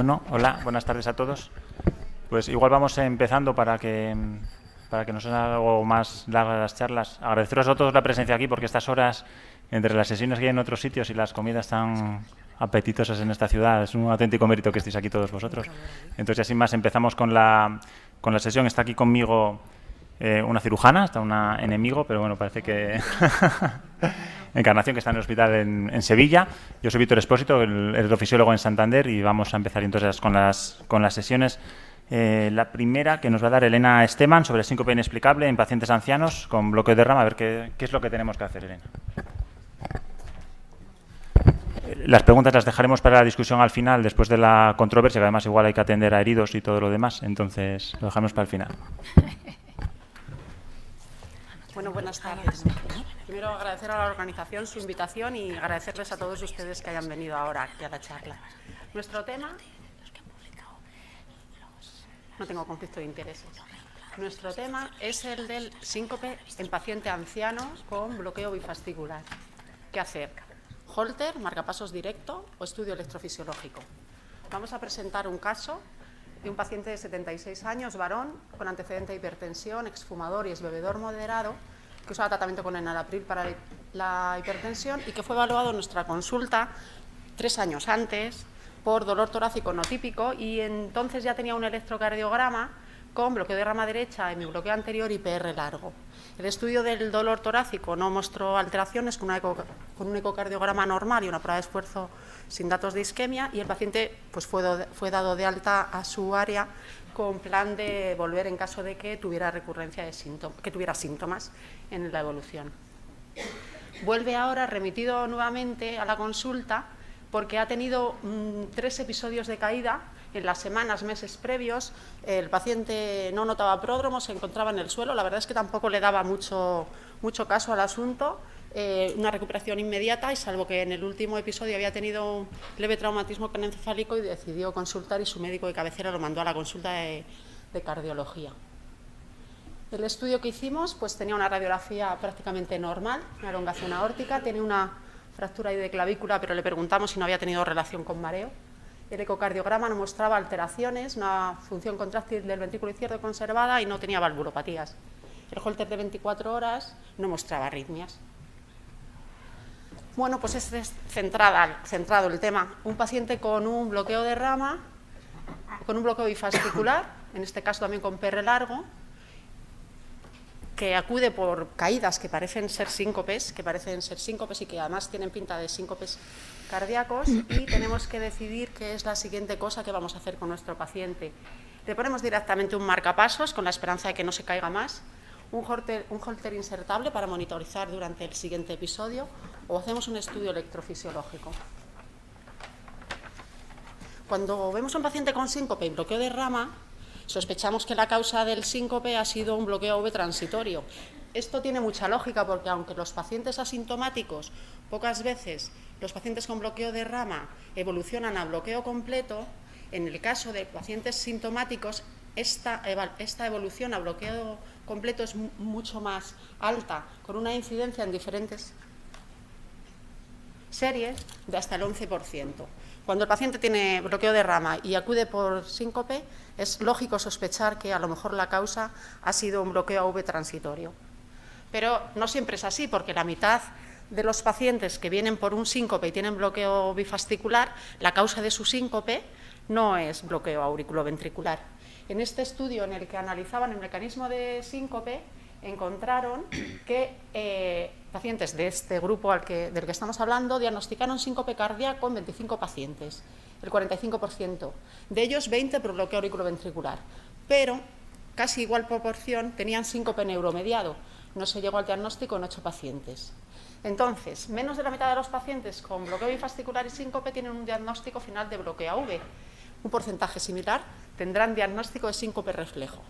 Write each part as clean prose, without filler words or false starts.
Bueno, hola, buenas tardes a todos. Pues igual vamos empezando para que no sean algo más largas las charlas. Agradeceros a todos la presencia aquí porque estas horas, entre las sesiones que hay en otros sitios y las comidas tan apetitosas en esta ciudad, es un auténtico mérito que estéis aquí todos vosotros. Entonces, sin más, empezamos con la sesión. Está aquí conmigo una cirujana, está una enemigo, pero bueno, parece que Encarnación, que está en el hospital en Sevilla. Yo soy Víctor Espósito, el electrofisiólogo en Santander, y vamos a empezar entonces con las sesiones. La primera que nos va a dar Elena Esteban sobre síncope inexplicable en pacientes ancianos con bloqueo de rama. A ver qué es lo que tenemos que hacer, Elena. Las preguntas las dejaremos para la discusión al final, después de la controversia, que además igual hay que atender a heridos y todo lo demás, entonces lo dejamos para el final. Bueno, buenas tardes. Primero agradecer a la organización su invitación y agradecerles a todos ustedes que hayan venido ahora aquí a la charla. Nuestro tema... No tengo conflicto de intereses. Nuestro tema es el del síncope en paciente anciano con bloqueo bifascicular. ¿Qué hacer? ¿Holter, marcapasos directo o estudio electrofisiológico? Vamos a presentar un caso de un paciente de 76 años, varón, con antecedente de hipertensión, exfumador y exbebedor moderado, que usaba tratamiento con enalapril para la hipertensión y que fue evaluado en nuestra consulta 3 años antes por dolor torácico no típico, y entonces ya tenía un electrocardiograma con bloqueo de rama derecha, hemibloqueo anterior y PR largo. El estudio del dolor torácico no mostró alteraciones con un ecocardiograma normal y una prueba de esfuerzo sin datos de isquemia, y el paciente pues, fue dado de alta a su área con plan de volver en caso de que tuviera recurrencia de síntomas en la evolución. Vuelve ahora remitido nuevamente a la consulta porque ha tenido 3 episodios de caída en las semanas, meses previos. El paciente no notaba pródromo, se encontraba en el suelo, la verdad es que tampoco le daba mucho caso al asunto, una recuperación inmediata, y salvo que en el último episodio había tenido un leve traumatismo craneoencefálico y decidió consultar, y su médico de cabecera lo mandó a la consulta de cardiología. El estudio que hicimos pues tenía una radiografía prácticamente normal, una elongación aórtica, tiene una fractura de clavícula, pero le preguntamos si no había tenido relación con mareo. El ecocardiograma no mostraba alteraciones, una función contráctil del ventrículo izquierdo conservada y no tenía valvulopatías. El Holter de 24 horas no mostraba arritmias. Bueno, pues este es centrado el tema. Un paciente con un bloqueo de rama, con un bloqueo bifascicular, en este caso también con PR largo, que acude por caídas que parecen ser síncopes y que además tienen pinta de síncopes cardíacos, y tenemos que decidir qué es la siguiente cosa que vamos a hacer con nuestro paciente. Le ponemos directamente un marcapasos con la esperanza de que no se caiga más, un holter insertable para monitorizar durante el siguiente episodio, o hacemos un estudio electrofisiológico. Cuando vemos a un paciente con síncope y bloqueo de rama, sospechamos que la causa del síncope ha sido un bloqueo AV transitorio. Esto tiene mucha lógica porque aunque los pacientes asintomáticos, pocas veces los pacientes con bloqueo de rama evolucionan a bloqueo completo, en el caso de pacientes sintomáticos esta evolución a bloqueo completo es mucho más alta, con una incidencia en diferentes series de hasta el 11%. Cuando el paciente tiene bloqueo de rama y acude por síncope, es lógico sospechar que a lo mejor la causa ha sido un bloqueo AV transitorio. Pero no siempre es así, porque la mitad de los pacientes que vienen por un síncope y tienen bloqueo bifascicular, la causa de su síncope no es bloqueo auriculoventricular. En este estudio en el que analizaban el mecanismo de síncope, encontraron que pacientes de este grupo del que estamos hablando diagnosticaron síncope cardíaco en 25 pacientes, el 45%. De ellos, 20 por bloqueo auriculoventricular, pero casi igual proporción tenían síncope neuromediado. No se llegó al diagnóstico en 8 pacientes. Entonces, menos de la mitad de los pacientes con bloqueo bifascicular y síncope tienen un diagnóstico final de bloqueo AV. Un porcentaje similar tendrán diagnóstico de síncope reflejo.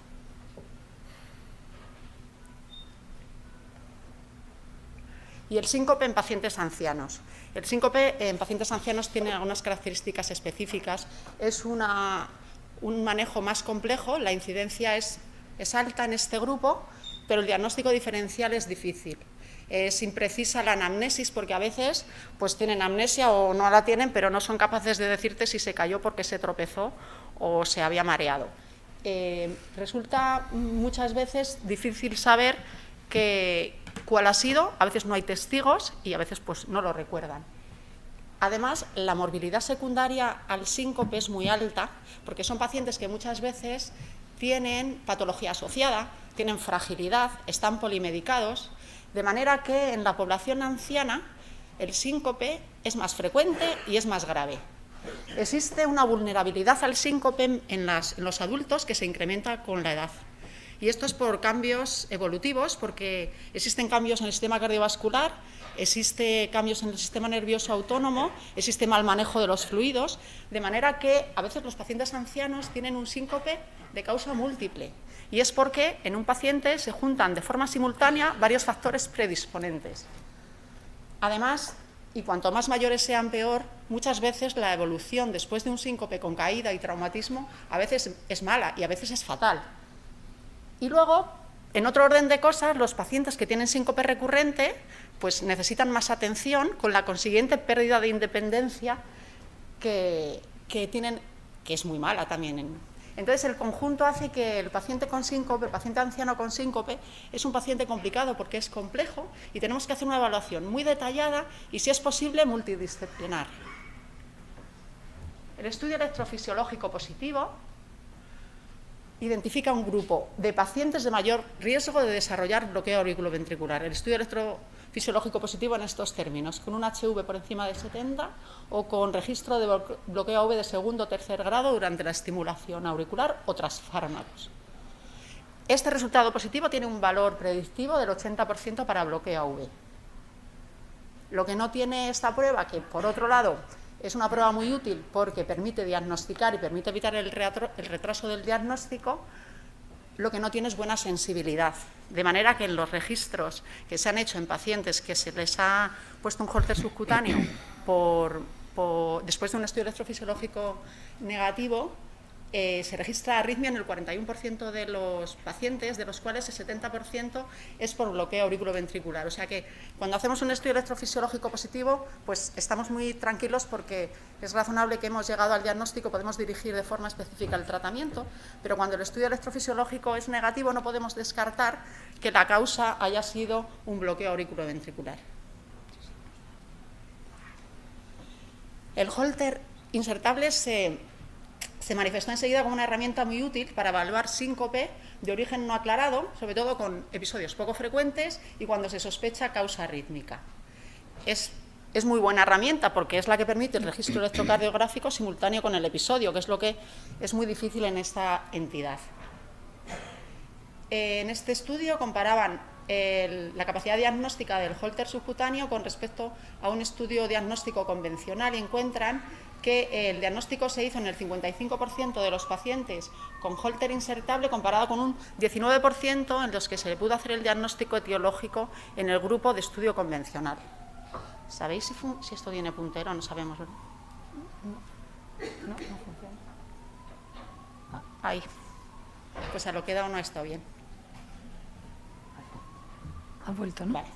Y el síncope en pacientes ancianos. El síncope en pacientes ancianos tiene algunas características específicas. Es un manejo más complejo, la incidencia es alta en este grupo, pero el diagnóstico diferencial es difícil. Es imprecisa la anamnesis porque a veces pues tienen amnesia o no la tienen, pero no son capaces de decirte si se cayó porque se tropezó o se había mareado. Resulta muchas veces difícil saber cuál ha sido, a veces no hay testigos y a veces pues no lo recuerdan. Además, la morbilidad secundaria al síncope es muy alta porque son pacientes que muchas veces tienen patología asociada, tienen fragilidad, están polimedicados, de manera que en la población anciana el síncope es más frecuente y es más grave. Existe una vulnerabilidad al síncope en los adultos que se incrementa con la edad. Y esto es por cambios evolutivos, porque existen cambios en el sistema cardiovascular, existen cambios en el sistema nervioso autónomo, existe mal manejo de los fluidos, de manera que a veces los pacientes ancianos tienen un síncope de causa múltiple. Y es porque en un paciente se juntan de forma simultánea varios factores predisponentes. Además, y cuanto más mayores sean peor, muchas veces la evolución después de un síncope con caída y traumatismo a veces es mala y a veces es fatal. Y luego, en otro orden de cosas, los pacientes que tienen síncope recurrente pues necesitan más atención, con la consiguiente pérdida de independencia que tienen, que es muy mala también. Entonces, el conjunto hace que el paciente con síncope, el paciente anciano con síncope, es un paciente complicado porque es complejo y tenemos que hacer una evaluación muy detallada y, si es posible, multidisciplinar. El estudio electrofisiológico positivo identifica un grupo de pacientes de mayor riesgo de desarrollar bloqueo auriculoventricular. El estudio electrofisiológico positivo en estos términos, con un HV por encima de 70 o con registro de bloqueo AV de segundo o tercer grado durante la estimulación auricular o tras fármacos. Este resultado positivo tiene un valor predictivo del 80% para bloqueo AV. Lo que no tiene esta prueba, que por otro lado es una prueba muy útil porque permite diagnosticar y permite evitar el retraso del diagnóstico, lo que no tiene es buena sensibilidad. De manera que en los registros que se han hecho en pacientes que se les ha puesto un Holter subcutáneo después de un estudio electrofisiológico negativo, se registra arritmia en el 41% de los pacientes, de los cuales el 70% es por bloqueo auriculoventricular. O sea que cuando hacemos un estudio electrofisiológico positivo, pues estamos muy tranquilos porque es razonable que hemos llegado al diagnóstico, podemos dirigir de forma específica el tratamiento, pero cuando el estudio electrofisiológico es negativo no podemos descartar que la causa haya sido un bloqueo auriculoventricular. El Holter insertable se manifestó enseguida como una herramienta muy útil para evaluar síncope de origen no aclarado, sobre todo con episodios poco frecuentes y cuando se sospecha causa arrítmica. Es muy buena herramienta porque es la que permite el registro electrocardiográfico simultáneo con el episodio, que es lo que es muy difícil en esta entidad. En este estudio comparaban la capacidad diagnóstica del Holter subcutáneo con respecto a un estudio diagnóstico convencional y encuentran que el diagnóstico se hizo en el 55% de los pacientes con Holter insertable, comparado con un 19% en los que se le pudo hacer el diagnóstico etiológico en el grupo de estudio convencional. ¿Sabéis si esto tiene puntero? No sabemos, ¿verdad? No funciona. Ahí. Pues a lo que he dado no está bien. Ha vuelto, ¿no? Vale.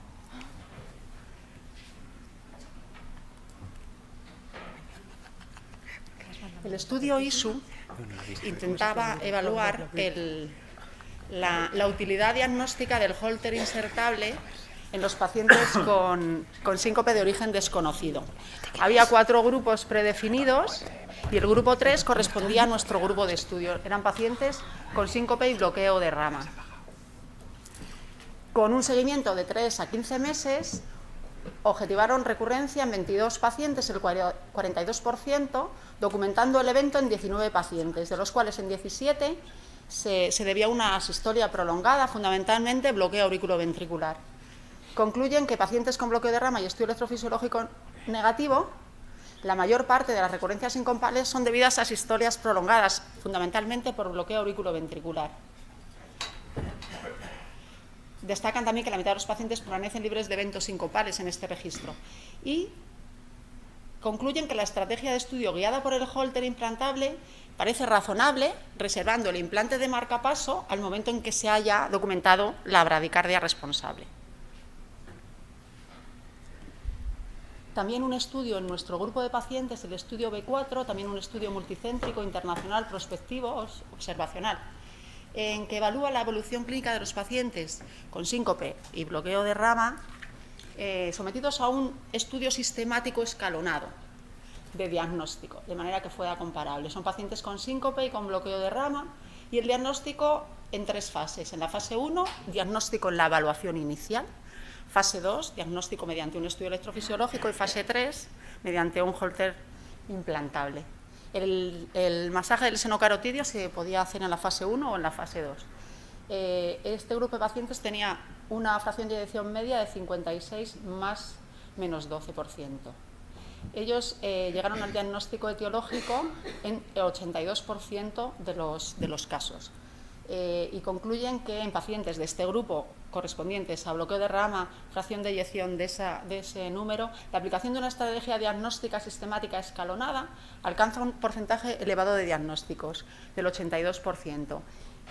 El estudio ISU intentaba evaluar la utilidad diagnóstica del Holter insertable en los pacientes con síncope de origen desconocido. Había 4 grupos predefinidos y el grupo 3 correspondía a nuestro grupo de estudio. Eran pacientes con síncope y bloqueo de rama. Con un seguimiento de 3 a 15 meses, objetivaron recurrencia en 22 pacientes, el 42%, documentando el evento en 19 pacientes, de los cuales en 17 se debía a una asistolia prolongada, fundamentalmente bloqueo auriculoventricular. Concluyen que pacientes con bloqueo de rama y estudio electrofisiológico negativo, la mayor parte de las recurrencias sincopales son debidas a asistolias prolongadas, fundamentalmente por bloqueo auriculoventricular. Destacan también que la mitad de los pacientes permanecen libres de eventos sincopales en este registro. Y concluyen que la estrategia de estudio guiada por el Holter implantable parece razonable, reservando el implante de marcapaso al momento en que se haya documentado la bradicardia responsable. También un estudio en nuestro grupo de pacientes, el estudio B4, también un estudio multicéntrico, internacional, prospectivo, observacional, en que evalúa la evolución clínica de los pacientes con síncope y bloqueo de rama, sometidos a un estudio sistemático escalonado de diagnóstico, de manera que fuera comparable. Son pacientes con síncope y con bloqueo de rama, y el diagnóstico en 3 fases. En la fase 1, diagnóstico en la evaluación inicial. Fase 2, diagnóstico mediante un estudio electrofisiológico, y fase 3, mediante un Holter implantable. El masaje del seno carotidio se podía hacer en la fase 1 o en la fase 2. Este grupo de pacientes tenía una fracción de eyección media de 56 más menos 12%. Ellos llegaron al diagnóstico etiológico en el 82% de los casos. Y concluyen que en pacientes de este grupo correspondientes a bloqueo de rama, fracción de eyección de ese número, la aplicación de una estrategia diagnóstica sistemática escalonada alcanza un porcentaje elevado de diagnósticos, del 82%,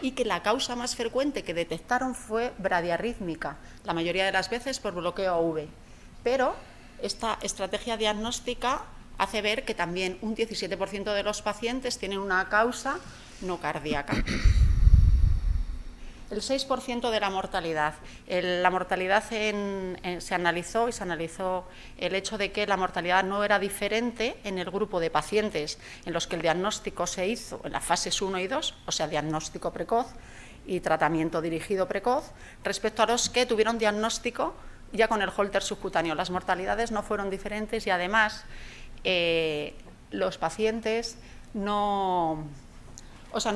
y que la causa más frecuente que detectaron fue bradiarrítmica, la mayoría de las veces por bloqueo AV. Pero esta estrategia diagnóstica hace ver que también un 17% de los pacientes tienen una causa no cardíaca. El 6% de la mortalidad. La mortalidad se analizó el hecho de que la mortalidad no era diferente en el grupo de pacientes en los que el diagnóstico se hizo en las fases 1 y 2, o sea, diagnóstico precoz y tratamiento dirigido precoz, respecto a los que tuvieron diagnóstico ya con el Holter subcutáneo. Las mortalidades no fueron diferentes y además los pacientes no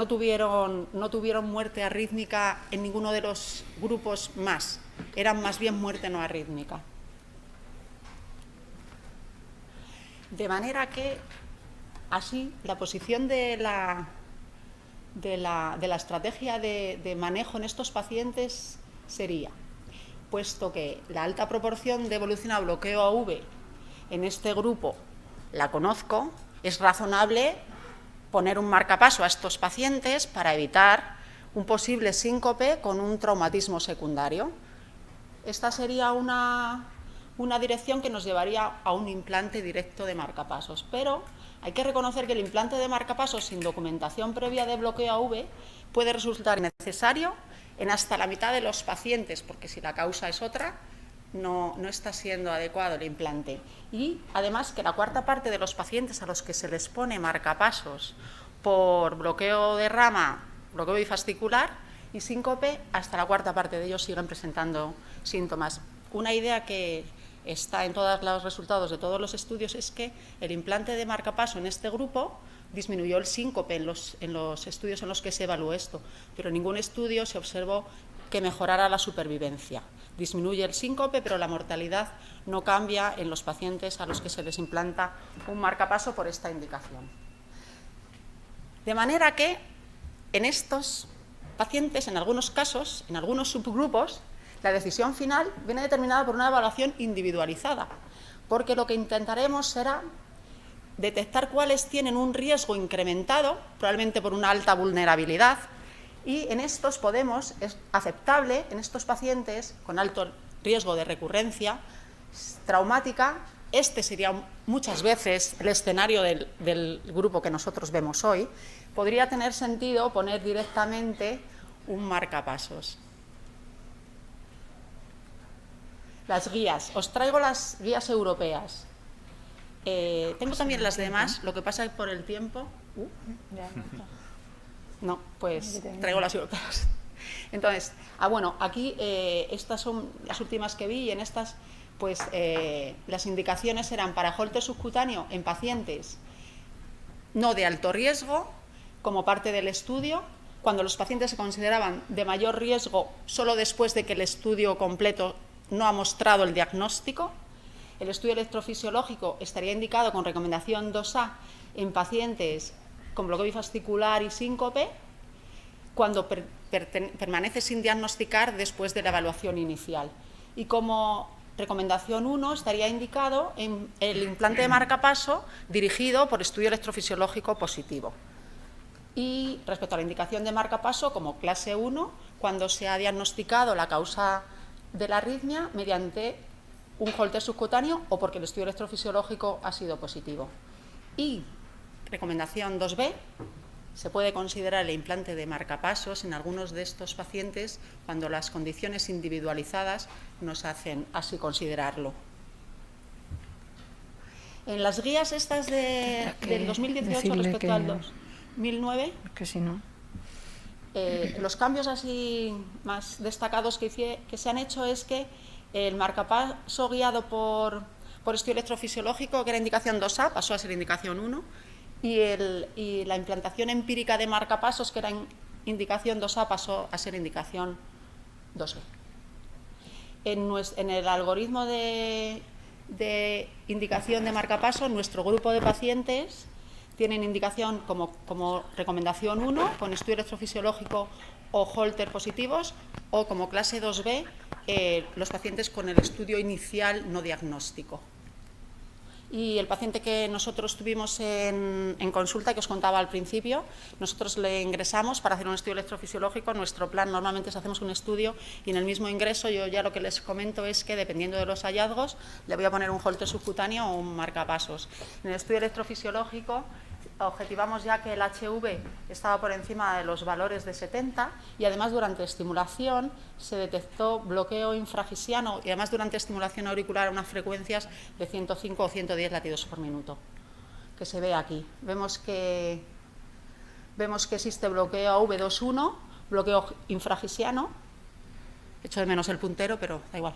tuvieron muerte arrítmica en ninguno de los grupos más, eran más bien muerte no arrítmica. De manera que, así, la posición de la estrategia de manejo en estos pacientes sería, puesto que la alta proporción de evolución a bloqueo AV en este grupo la conozco, es razonable poner un marcapaso a estos pacientes para evitar un posible síncope con un traumatismo secundario. Esta sería una dirección que nos llevaría a un implante directo de marcapasos, pero hay que reconocer que el implante de marcapasos sin documentación previa de bloqueo AV puede resultar necesario en hasta la mitad de los pacientes, porque si la causa es otra, no está siendo adecuado el implante. Y además que la cuarta parte de los pacientes a los que se les pone marcapasos por bloqueo de rama, bloqueo bifascicular y síncope, hasta la cuarta parte de ellos siguen presentando síntomas. Una idea que está en todos los resultados de todos los estudios es que el implante de marcapaso en este grupo disminuyó el síncope en los estudios en los que se evaluó esto, pero en ningún estudio se observó que mejorara la supervivencia. Disminuye el síncope, pero la mortalidad no cambia en los pacientes a los que se les implanta un marcapaso por esta indicación. De manera que en estos pacientes, en algunos casos, en algunos subgrupos, la decisión final viene determinada por una evaluación individualizada, porque lo que intentaremos será detectar cuáles tienen un riesgo incrementado, probablemente por una alta vulnerabilidad, y en estos es aceptable, en estos pacientes con alto riesgo de recurrencia traumática, este sería muchas veces el escenario del grupo que nosotros vemos hoy, podría tener sentido poner directamente un marcapasos. Las guías, os traigo las guías europeas. Tengo también las demás, lo que pasa es que por el tiempo... No, pues traigo las europeas. Entonces, bueno, aquí estas son las últimas que vi y en estas, pues las indicaciones eran para Holter subcutáneo en pacientes no de alto riesgo, como parte del estudio, cuando los pacientes se consideraban de mayor riesgo solo después de que el estudio completo no ha mostrado el diagnóstico. El estudio electrofisiológico estaría indicado con recomendación 2A en pacientes con bloqueo bifascicular y síncope, cuando permanece sin diagnosticar después de la evaluación inicial. Y como recomendación 1 estaría indicado en el implante de marcapaso dirigido por estudio electrofisiológico positivo. Y respecto a la indicación de marcapaso, como clase 1, cuando se ha diagnosticado la causa de la arritmia mediante un Holter subcutáneo o porque el estudio electrofisiológico ha sido positivo. Y recomendación 2B, se puede considerar el implante de marcapasos en algunos de estos pacientes cuando las condiciones individualizadas nos hacen así considerarlo. En las guías estas del 2018 respecto al 2009, que si no. Los cambios así más destacados que se han hecho es que el marcapaso guiado por estudio electrofisiológico, que era indicación 2A, pasó a ser indicación 1, y la implantación empírica de marcapasos, que era indicación 2A, pasó a ser indicación 2B. En el algoritmo de indicación de marcapaso, nuestro grupo de pacientes tienen indicación como recomendación 1, con estudio electrofisiológico o Holter positivos, o como clase 2B, los pacientes con el estudio inicial no diagnóstico. Y el paciente que nosotros tuvimos en consulta, que os contaba al principio, nosotros le ingresamos para hacer un estudio electrofisiológico. Nuestro plan normalmente es hacemos un estudio y en el mismo ingreso yo ya lo que les comento es que dependiendo de los hallazgos le voy a poner un Holter subcutáneo o un marcapasos. En el estudio electrofisiológico objetivamos ya que el HV estaba por encima de los valores de 70 y además durante estimulación se detectó bloqueo infragisiano y además durante estimulación auricular a unas frecuencias de 105 o 110 latidos por minuto, que se ve aquí. Vemos que existe bloqueo V21, bloqueo infragisiano, echo de menos el puntero, pero da igual.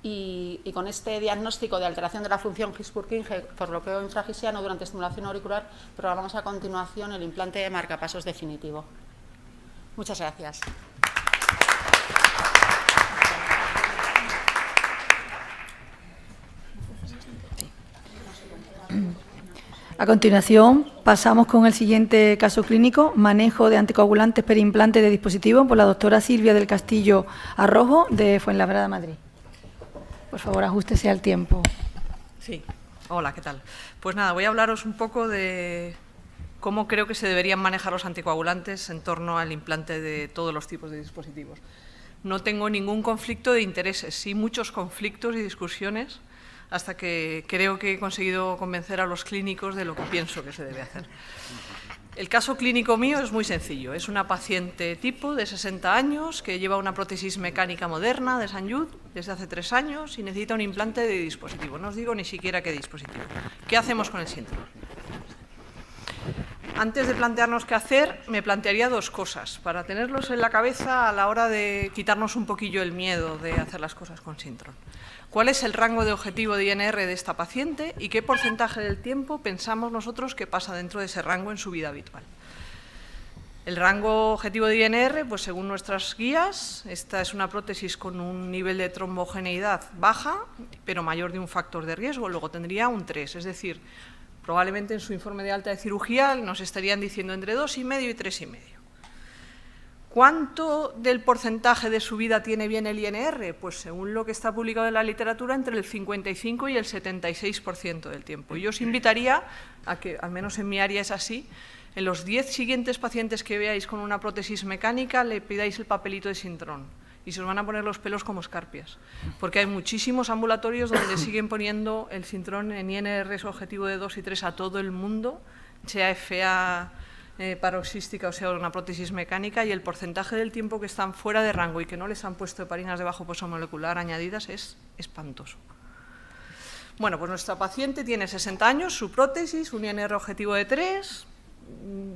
Y con este diagnóstico de alteración de la función His-Purkinje por bloqueo infragisiano durante estimulación auricular, programamos a continuación el implante de marcapasos definitivo. Muchas gracias. A continuación, pasamos con el siguiente caso clínico, manejo de anticoagulantes periimplante de dispositivo, por la doctora Silvia del Castillo Arrojo, de Fuenlabrada, Madrid. Por favor, ajústese al tiempo. Sí. Hola, ¿qué tal? Pues nada, voy a hablaros un poco de cómo creo que se deberían manejar los anticoagulantes en torno al implante de todos los tipos de dispositivos. No tengo ningún conflicto de intereses, sí muchos conflictos y discusiones, hasta que creo que he conseguido convencer a los clínicos de lo que pienso que se debe hacer. El caso clínico mío es muy sencillo. Es una paciente tipo de 60 años que lleva una prótesis mecánica moderna de Sant Lluc desde hace 3 años y necesita un implante de dispositivo. No os digo ni siquiera qué dispositivo. ¿Qué hacemos con el síndrome? Antes de plantearnos qué hacer, me plantearía 2 cosas para tenerlos en la cabeza a la hora de quitarnos un poquillo el miedo de hacer las cosas con síndrome. ¿Cuál es el rango de objetivo de INR de esta paciente y qué porcentaje del tiempo pensamos nosotros que pasa dentro de ese rango en su vida habitual? El rango objetivo de INR, pues según nuestras guías, esta es una prótesis con un nivel de trombogeneidad baja, pero mayor de un factor de riesgo, luego tendría un 3, es decir, probablemente en su informe de alta de cirugía nos estarían diciendo entre 2,5 y 3,5. ¿Cuánto del porcentaje de su vida tiene bien el INR? Pues según lo que está publicado en la literatura, entre el 55 y el 76% del tiempo. Yo os invitaría a que, al menos en mi área es así, en los 10 siguientes pacientes que veáis con una prótesis mecánica le pidáis el papelito de Sintrón y se os van a poner los pelos como escarpias, porque hay muchísimos ambulatorios donde siguen poniendo el Sintrón en INRs objetivo de 2 y 3 a todo el mundo, sea FA paroxística o sea una prótesis mecánica, y el porcentaje del tiempo que están fuera de rango y que no les han puesto heparinas de bajo peso molecular añadidas es espantoso. Bueno, pues nuestra paciente tiene 60 años, su prótesis, un INR objetivo de 3,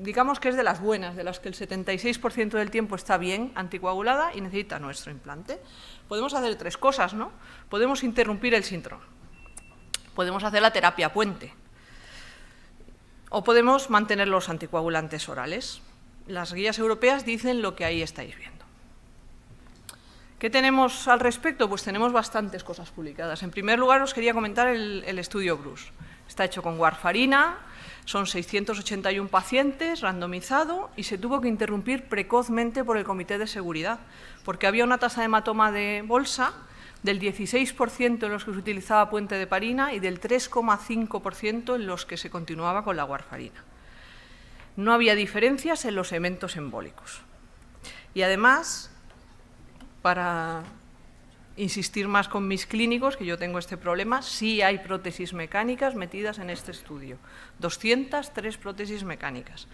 digamos que es de las buenas, de las que el 76% del tiempo está bien anticoagulada y necesita nuestro implante. Podemos hacer 3 cosas, ¿no? Podemos interrumpir el síndrome, podemos hacer la terapia puente, o podemos mantener los anticoagulantes orales. Las guías europeas dicen lo que ahí estáis viendo. ¿Qué tenemos al respecto? Pues tenemos bastantes cosas publicadas. En primer lugar, os quería comentar el estudio Bruce. Está hecho con warfarina, son 681 pacientes, randomizado, y se tuvo que interrumpir precozmente por el Comité de Seguridad, porque había una tasa de hematoma de bolsa del 16% en los que se utilizaba puente de heparina y del 3,5% en los que se continuaba con la warfarina. No había diferencias en los eventos embólicos. Y además, para insistir más con mis clínicos, que yo tengo este problema. Sí hay prótesis mecánicas metidas en este estudio, 203 prótesis mecánicas.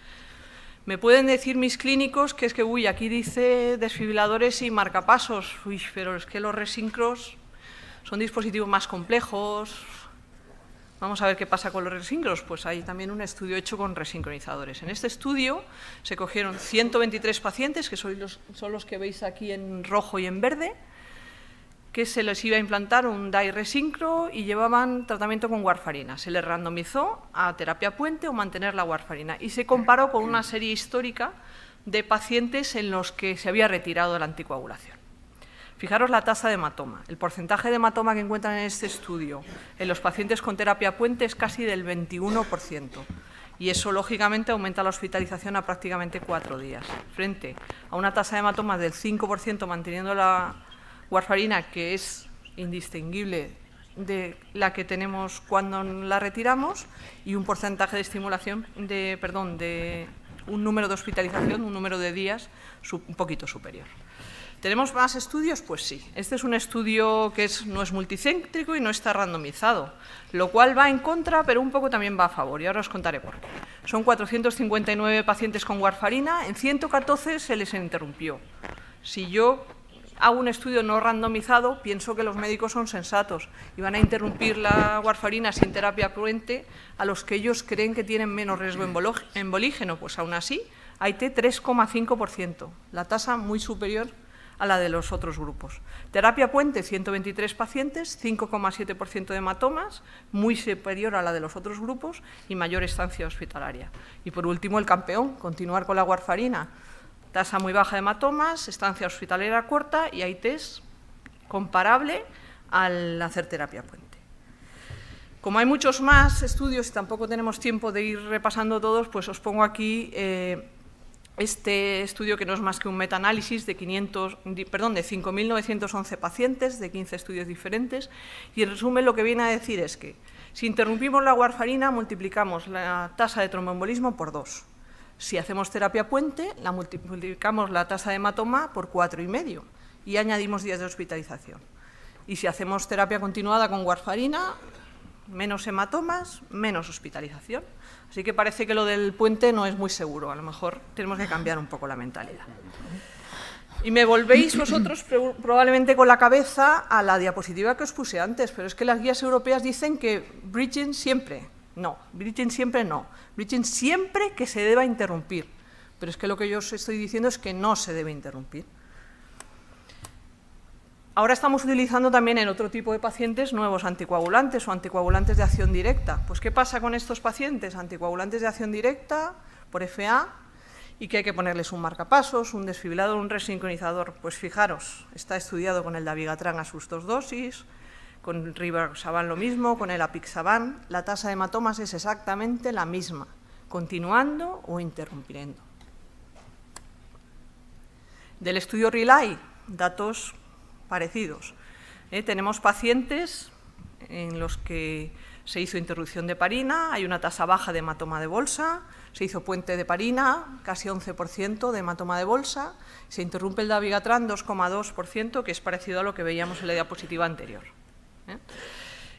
Me pueden decir mis clínicos que es que, uy, aquí dice desfibriladores y marcapasos, uy, pero es que los resincros son dispositivos más complejos. Vamos a ver qué pasa con los resincros. Pues hay también un estudio hecho con resincronizadores. En este estudio se cogieron 123 pacientes, que son los que veis aquí en rojo y en verde, que se les iba a implantar un DAI resincro y llevaban tratamiento con warfarina. Se les randomizó a terapia puente o mantener la warfarina y se comparó con una serie histórica de pacientes en los que se había retirado la anticoagulación. Fijaros la tasa de hematoma. El porcentaje de hematoma que encuentran en este estudio en los pacientes con terapia puente es casi del 21%. Y eso, lógicamente, aumenta la hospitalización a prácticamente 4 días, frente a una tasa de hematomas del 5% manteniendo la warfarina, que es indistinguible de la que tenemos cuando la retiramos, y un porcentaje de estimulación, de un número de hospitalización, un número de días un poquito superior. ¿Tenemos más estudios? Pues sí. Este es un estudio que no es multicéntrico y no está randomizado, lo cual va en contra, pero un poco también va a favor, y ahora os contaré por qué. Son 459 pacientes con warfarina, en 114 se les interrumpió. Si yo hago un estudio no randomizado, pienso que los médicos son sensatos y van a interrumpir la warfarina sin terapia puente a los que ellos creen que tienen menos riesgo embolígeno. Pues aún así, hay T 3,5%, la tasa muy superior a la de los otros grupos. Terapia puente, 123 pacientes, 5,7% de hematomas, muy superior a la de los otros grupos y mayor estancia hospitalaria. Y por último, el campeón, continuar con la warfarina. Tasa muy baja de hematomas, estancia hospitalaria corta y AITES comparable al hacer terapia puente. Como hay muchos más estudios y tampoco tenemos tiempo de ir repasando todos, pues os pongo aquí este estudio, que no es más que un metaanálisis de 5.911 pacientes de 15 estudios diferentes, y en resumen lo que viene a decir es que si interrumpimos la warfarina multiplicamos la tasa de tromboembolismo por 2. Si hacemos terapia puente, multiplicamos la tasa de hematoma por 4,5 y añadimos días de hospitalización. Y si hacemos terapia continuada con warfarina, menos hematomas, menos hospitalización. Así que parece que lo del puente no es muy seguro. A lo mejor tenemos que cambiar un poco la mentalidad. Y me volvéis vosotros probablemente con la cabeza a la diapositiva que os puse antes, pero es que las guías europeas dicen que bridging siempre. No, bridging siempre no. Bridging siempre que se deba interrumpir. Pero es que lo que yo os estoy diciendo es que no se debe interrumpir. Ahora estamos utilizando también en otro tipo de pacientes nuevos anticoagulantes o anticoagulantes de acción directa. Pues, ¿qué pasa con estos pacientes? Anticoagulantes de acción directa por FA, y que hay que ponerles un marcapasos, un desfibrilador, un resincronizador. Pues fijaros, está estudiado con el dabigatran a sus 2 dosis, con el rivaroxaban lo mismo, con el apixaban, la tasa de hematomas es exactamente la misma, continuando o interrumpiendo. Del estudio RELY, datos parecidos. Tenemos pacientes en los que se hizo interrupción de heparina, hay una tasa baja de hematoma de bolsa, se hizo puente de heparina, casi 11% de hematoma de bolsa, se interrumpe el dabigatran 2,2%, que es parecido a lo que veíamos en la diapositiva anterior.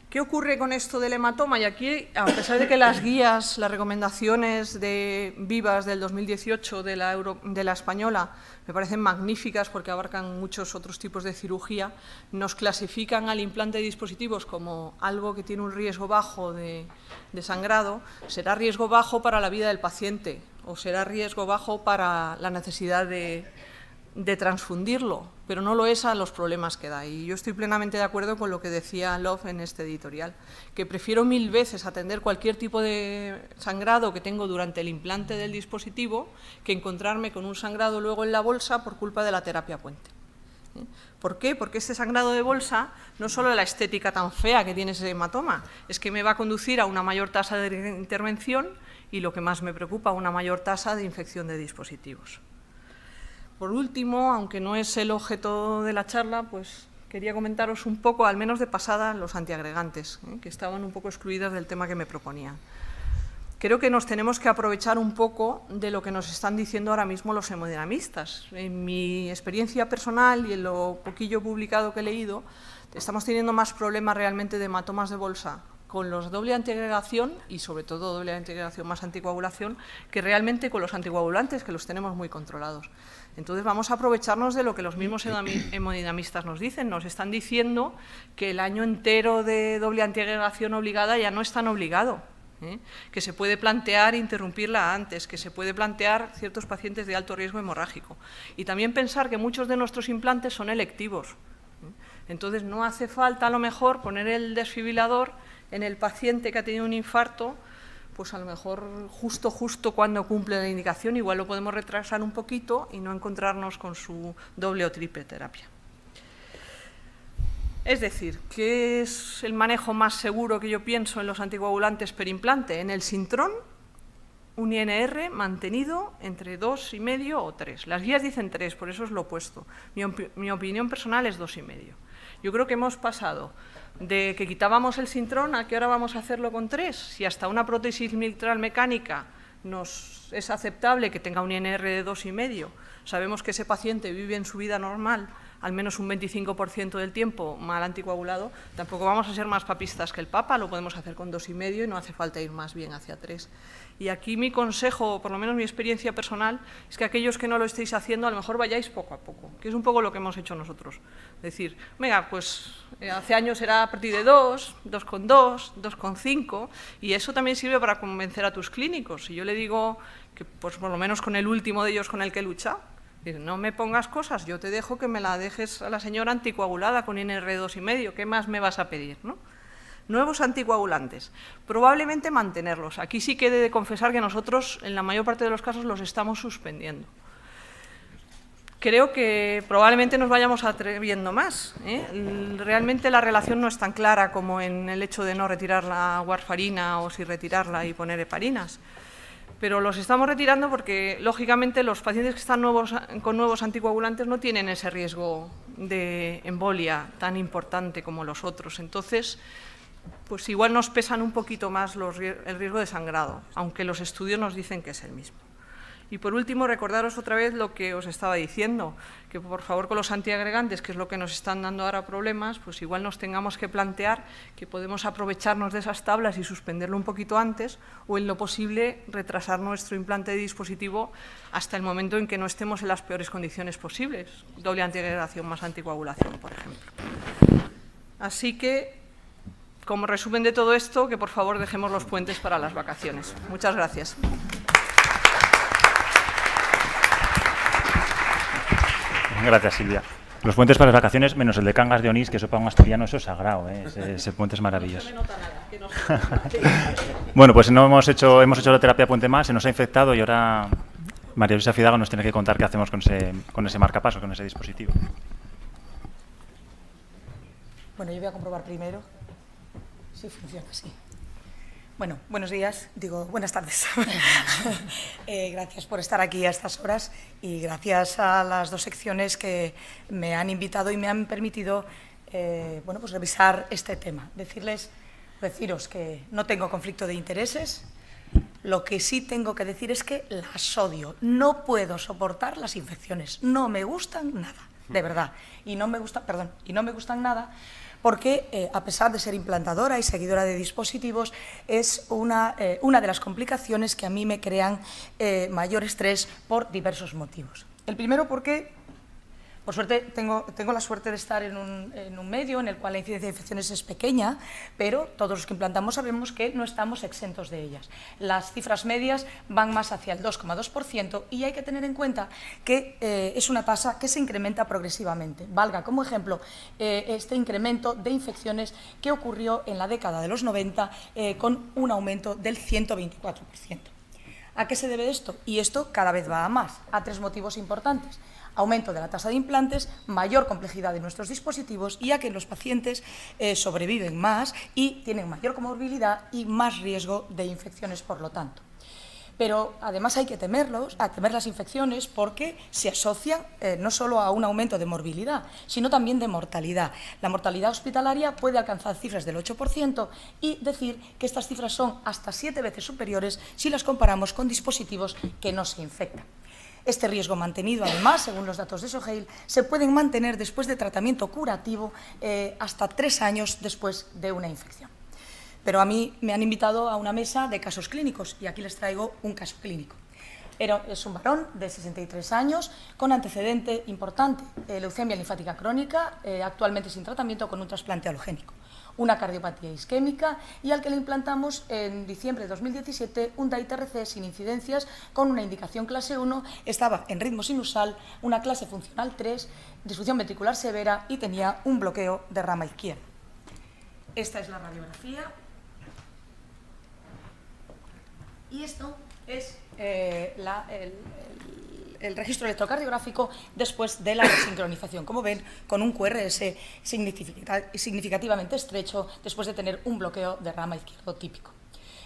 ¿Qué ocurre con esto del hematoma? Y aquí, a pesar de que las guías, las recomendaciones de Vivas del 2018 de la española me parecen magníficas porque abarcan muchos otros tipos de cirugía, nos clasifican al implante de dispositivos como algo que tiene un riesgo bajo de sangrado, será riesgo bajo para la vida del paciente o será riesgo bajo para la necesidad de transfundirlo, pero no lo es a los problemas que da. Y yo estoy plenamente de acuerdo con lo que decía Love en este editorial, que prefiero 1000 veces atender cualquier tipo de sangrado que tengo durante el implante del dispositivo que encontrarme con un sangrado luego en la bolsa por culpa de la terapia puente. ¿Por qué? Porque este sangrado de bolsa no solo la estética tan fea que tiene ese hematoma, es que me va a conducir a una mayor tasa de intervención y, lo que más me preocupa, a una mayor tasa de infección de dispositivos. Por último, aunque no es el objeto de la charla, pues quería comentaros un poco, al menos de pasada, los antiagregantes, que estaban un poco excluidas del tema que me proponían. creo que nos tenemos que aprovechar un poco de lo que nos están diciendo ahora mismo los hemodinamistas. En mi experiencia personal y en lo poquillo publicado que he leído, estamos teniendo más problemas realmente de hematomas de bolsa con los doble antiagregación y sobre todo doble antiagregación más anticoagulación que realmente con los anticoagulantes, que los tenemos muy controlados. Entonces vamos a aprovecharnos de lo que los mismos hemodinamistas nos dicen. Nos están diciendo que el año entero de doble antiagregación obligada ya no es tan obligado, que se puede plantear interrumpirla antes, que se puede plantear ciertos pacientes de alto riesgo hemorrágico. Y también pensar que muchos de nuestros implantes son electivos. Entonces no hace falta a lo mejor poner el desfibrilador en el paciente que ha tenido un infarto, pues a lo mejor justo cuando cumple la indicación, igual lo podemos retrasar un poquito y no encontrarnos con su doble o triple terapia. Es decir, ¿qué es el manejo más seguro que yo pienso en los anticoagulantes per implante? En el Synthron, un INR mantenido entre 2,5 o 3. Las guías dicen 3, por eso es lo opuesto. Mi opinión personal es 2,5. Yo creo que hemos pasado de que quitábamos el Synthron a que ahora vamos a hacerlo con 3. Si hasta una prótesis mitral mecánica nos es aceptable que tenga un INR de 2,5, sabemos que ese paciente vive en su vida normal al menos un 25% del tiempo mal anticoagulado, tampoco vamos a ser más papistas que el Papa, lo podemos hacer con 2,5 y no hace falta ir más bien hacia 3. Y aquí mi consejo, por lo menos mi experiencia personal, es que aquellos que no lo estéis haciendo, a lo mejor vayáis poco a poco, que es un poco lo que hemos hecho nosotros. Es decir, venga, pues hace años era a partir de 2, 2,2, 2,5, y eso también sirve para convencer a tus clínicos. Si yo le digo que, pues por lo menos con el último de ellos con el que he luchado, no me pongas cosas, yo te dejo que me la dejes a la señora anticoagulada con INR 2,5, ¿qué más me vas a pedir, no? Nuevos anticoagulantes, probablemente mantenerlos. Aquí sí que he de confesar que nosotros, en la mayor parte de los casos, los estamos suspendiendo. Creo que probablemente nos vayamos atreviendo más. Realmente la relación no es tan clara como en el hecho de no retirar la warfarina o si retirarla y poner heparinas. Pero los estamos retirando porque, lógicamente, los pacientes que están con nuevos anticoagulantes no tienen ese riesgo de embolia tan importante como los otros. Entonces, pues igual nos pesan un poquito más el riesgo de sangrado, aunque los estudios nos dicen que es el mismo. Y por último, recordaros otra vez lo que os estaba diciendo, que por favor con los antiagregantes, que es lo que nos están dando ahora problemas, pues igual nos tengamos que plantear que podemos aprovecharnos de esas tablas y suspenderlo un poquito antes, o en lo posible retrasar nuestro implante de dispositivo hasta el momento en que no estemos en las peores condiciones posibles, doble antiagregación más anticoagulación, por ejemplo. Así que, como resumen de todo esto, que por favor dejemos los puentes para las vacaciones. Muchas gracias. Gracias, Silvia. Los puentes para las vacaciones, menos el de Cangas de Onís, que eso para un asturiano eso es sagrado, ese puente es maravilloso. No se me nota nada, que no. Bueno, pues hemos hecho la terapia puente más, se nos ha infectado y ahora María Luisa Fidago nos tiene que contar qué hacemos con ese marcapasos, con ese dispositivo. Bueno, yo voy a comprobar primero si funciona así. Bueno, buenos días, buenas tardes. Gracias por estar aquí a estas horas y gracias a las dos secciones que me han invitado y me han permitido pues revisar este tema. Deciros que no tengo conflicto de intereses. Lo que sí tengo que decir es que las odio. No puedo soportar las infecciones. No me gustan nada, de verdad. Y no me gustan nada porque, a pesar de ser implantadora y seguidora de dispositivos, es una de las complicaciones que a mí me crean mayor estrés por diversos motivos. El primero porque, por suerte, tengo la suerte de estar en un medio en el cual la incidencia de infecciones es pequeña, pero todos los que implantamos sabemos que no estamos exentos de ellas. Las cifras medias van más hacia el 2,2% y hay que tener en cuenta que es una tasa que se incrementa progresivamente. Valga como ejemplo este incremento de infecciones que ocurrió en la década de los 90 con un aumento del 124%. ¿A qué se debe esto? Y esto cada vez va a más, a tres motivos importantes. Aumento de la tasa de implantes, mayor complejidad de nuestros dispositivos y a que los pacientes sobreviven más y tienen mayor comorbilidad y más riesgo de infecciones, por lo tanto. Pero además hay que temer las infecciones porque se asocian no solo a un aumento de morbilidad, sino también de mortalidad. La mortalidad hospitalaria puede alcanzar cifras del 8% y decir que estas cifras son hasta 7 veces superiores si las comparamos con dispositivos que no se infectan. Este riesgo mantenido, además, según los datos de SOHEIL, se pueden mantener después de tratamiento curativo hasta 3 años después de una infección. Pero a mí me han invitado a una mesa de casos clínicos y aquí les traigo un caso clínico. Es un varón de 63 años con antecedente importante, leucemia linfática crónica, actualmente sin tratamiento con un trasplante halogénico, una cardiopatía isquémica y al que le implantamos en diciembre de 2017 un DAI-TRC sin incidencias con una indicación clase 1, estaba en ritmo sinusal, una clase funcional 3, disfunción ventricular severa y tenía un bloqueo de rama izquierda. Esta es la radiografía. Y esto es el registro electrocardiográfico después de la resincronización, como ven, con un QRS significativamente estrecho después de tener un bloqueo de rama izquierdo típico.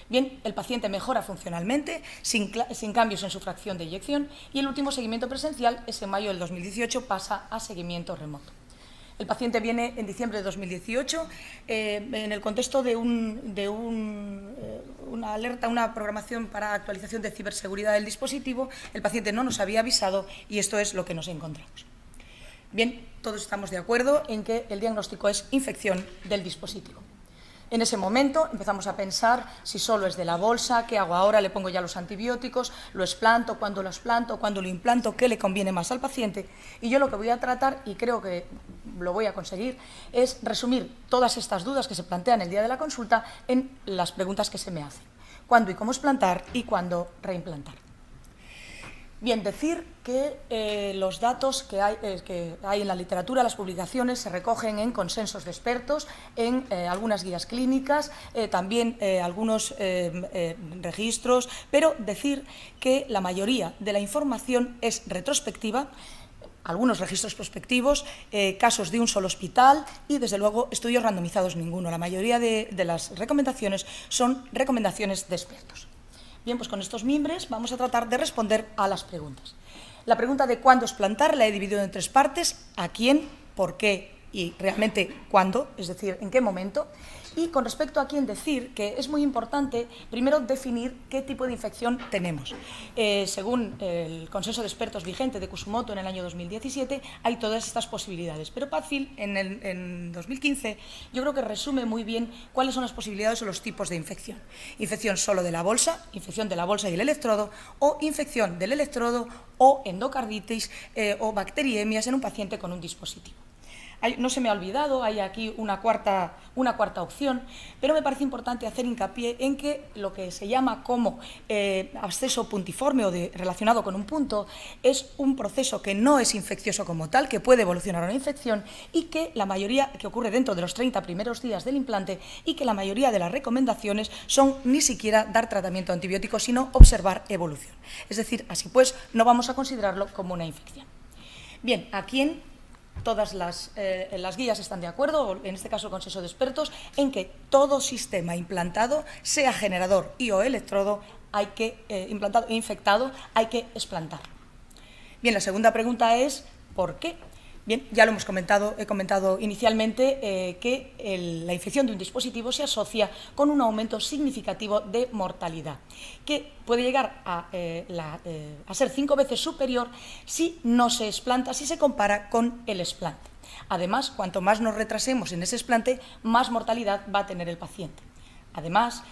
Bien, el paciente mejora funcionalmente, sin cambios en su fracción de eyección y el último seguimiento presencial es en mayo del 2018, pasa a seguimiento remoto. El paciente viene en diciembre de 2018 en el contexto de una alerta, una programación para actualización de ciberseguridad del dispositivo. El paciente no nos había avisado y esto es lo que nos encontramos. Bien, todos estamos de acuerdo en que el diagnóstico es infección del dispositivo. En ese momento empezamos a pensar si solo es de la bolsa, ¿qué hago ahora? ¿Le pongo ya los antibióticos? ¿Lo explanto? ¿Cuándo lo explanto? ¿Cuándo lo implanto? ¿Qué le conviene más al paciente? Y yo lo que voy a tratar, y creo que lo voy a conseguir, es resumir todas estas dudas que se plantean el día de la consulta en las preguntas que se me hacen. ¿Cuándo y cómo explantar y cuándo reimplantar? Bien, decir que los datos que hay en la literatura, las publicaciones, se recogen en consensos de expertos, en algunas guías clínicas, también algunos registros, pero decir que la mayoría de la información es retrospectiva, algunos registros prospectivos, casos de un solo hospital y, desde luego, estudios randomizados ninguno. La mayoría de las recomendaciones son recomendaciones de expertos. Bien, pues con estos mimbres vamos a tratar de responder a las preguntas. La pregunta de cuándo explantar la he dividido en 3 partes: a quién, por qué y realmente cuándo, es decir, en qué momento. Y con respecto a quién, decir que es muy importante primero definir qué tipo de infección tenemos. Según el consenso de expertos vigente de Kusumoto en el año 2017, hay todas estas posibilidades. Pero Padfield, en 2015, yo creo que resume muy bien cuáles son las posibilidades o los tipos de infección. Infección solo de la bolsa, infección de la bolsa y el electrodo, o infección del electrodo o endocarditis o bacteriemias en un paciente con un dispositivo. No se me ha olvidado, hay aquí una cuarta opción, pero me parece importante hacer hincapié en que lo que se llama como absceso puntiforme o relacionado con un punto es un proceso que no es infeccioso como tal, que puede evolucionar a una infección y que la mayoría, que ocurre dentro de los 30 primeros días del implante, y que la mayoría de las recomendaciones son ni siquiera dar tratamiento antibiótico, sino observar evolución. Es decir, así pues, no vamos a considerarlo como una infección. Bien, ¿a quién? Todas las guías están de acuerdo, en este caso el consenso de expertos, en que todo sistema implantado, sea generador y o electrodo, implantado e infectado, hay que explantar. Bien, la segunda pregunta es ¿por qué? Bien, ya lo hemos comentado, he comentado inicialmente que la infección de un dispositivo se asocia con un aumento significativo de mortalidad, que puede llegar a ser 5 veces superior si no se explanta, si se compara con el explante. Además, cuanto más nos retrasemos en ese explante, más mortalidad va a tener el paciente. Además,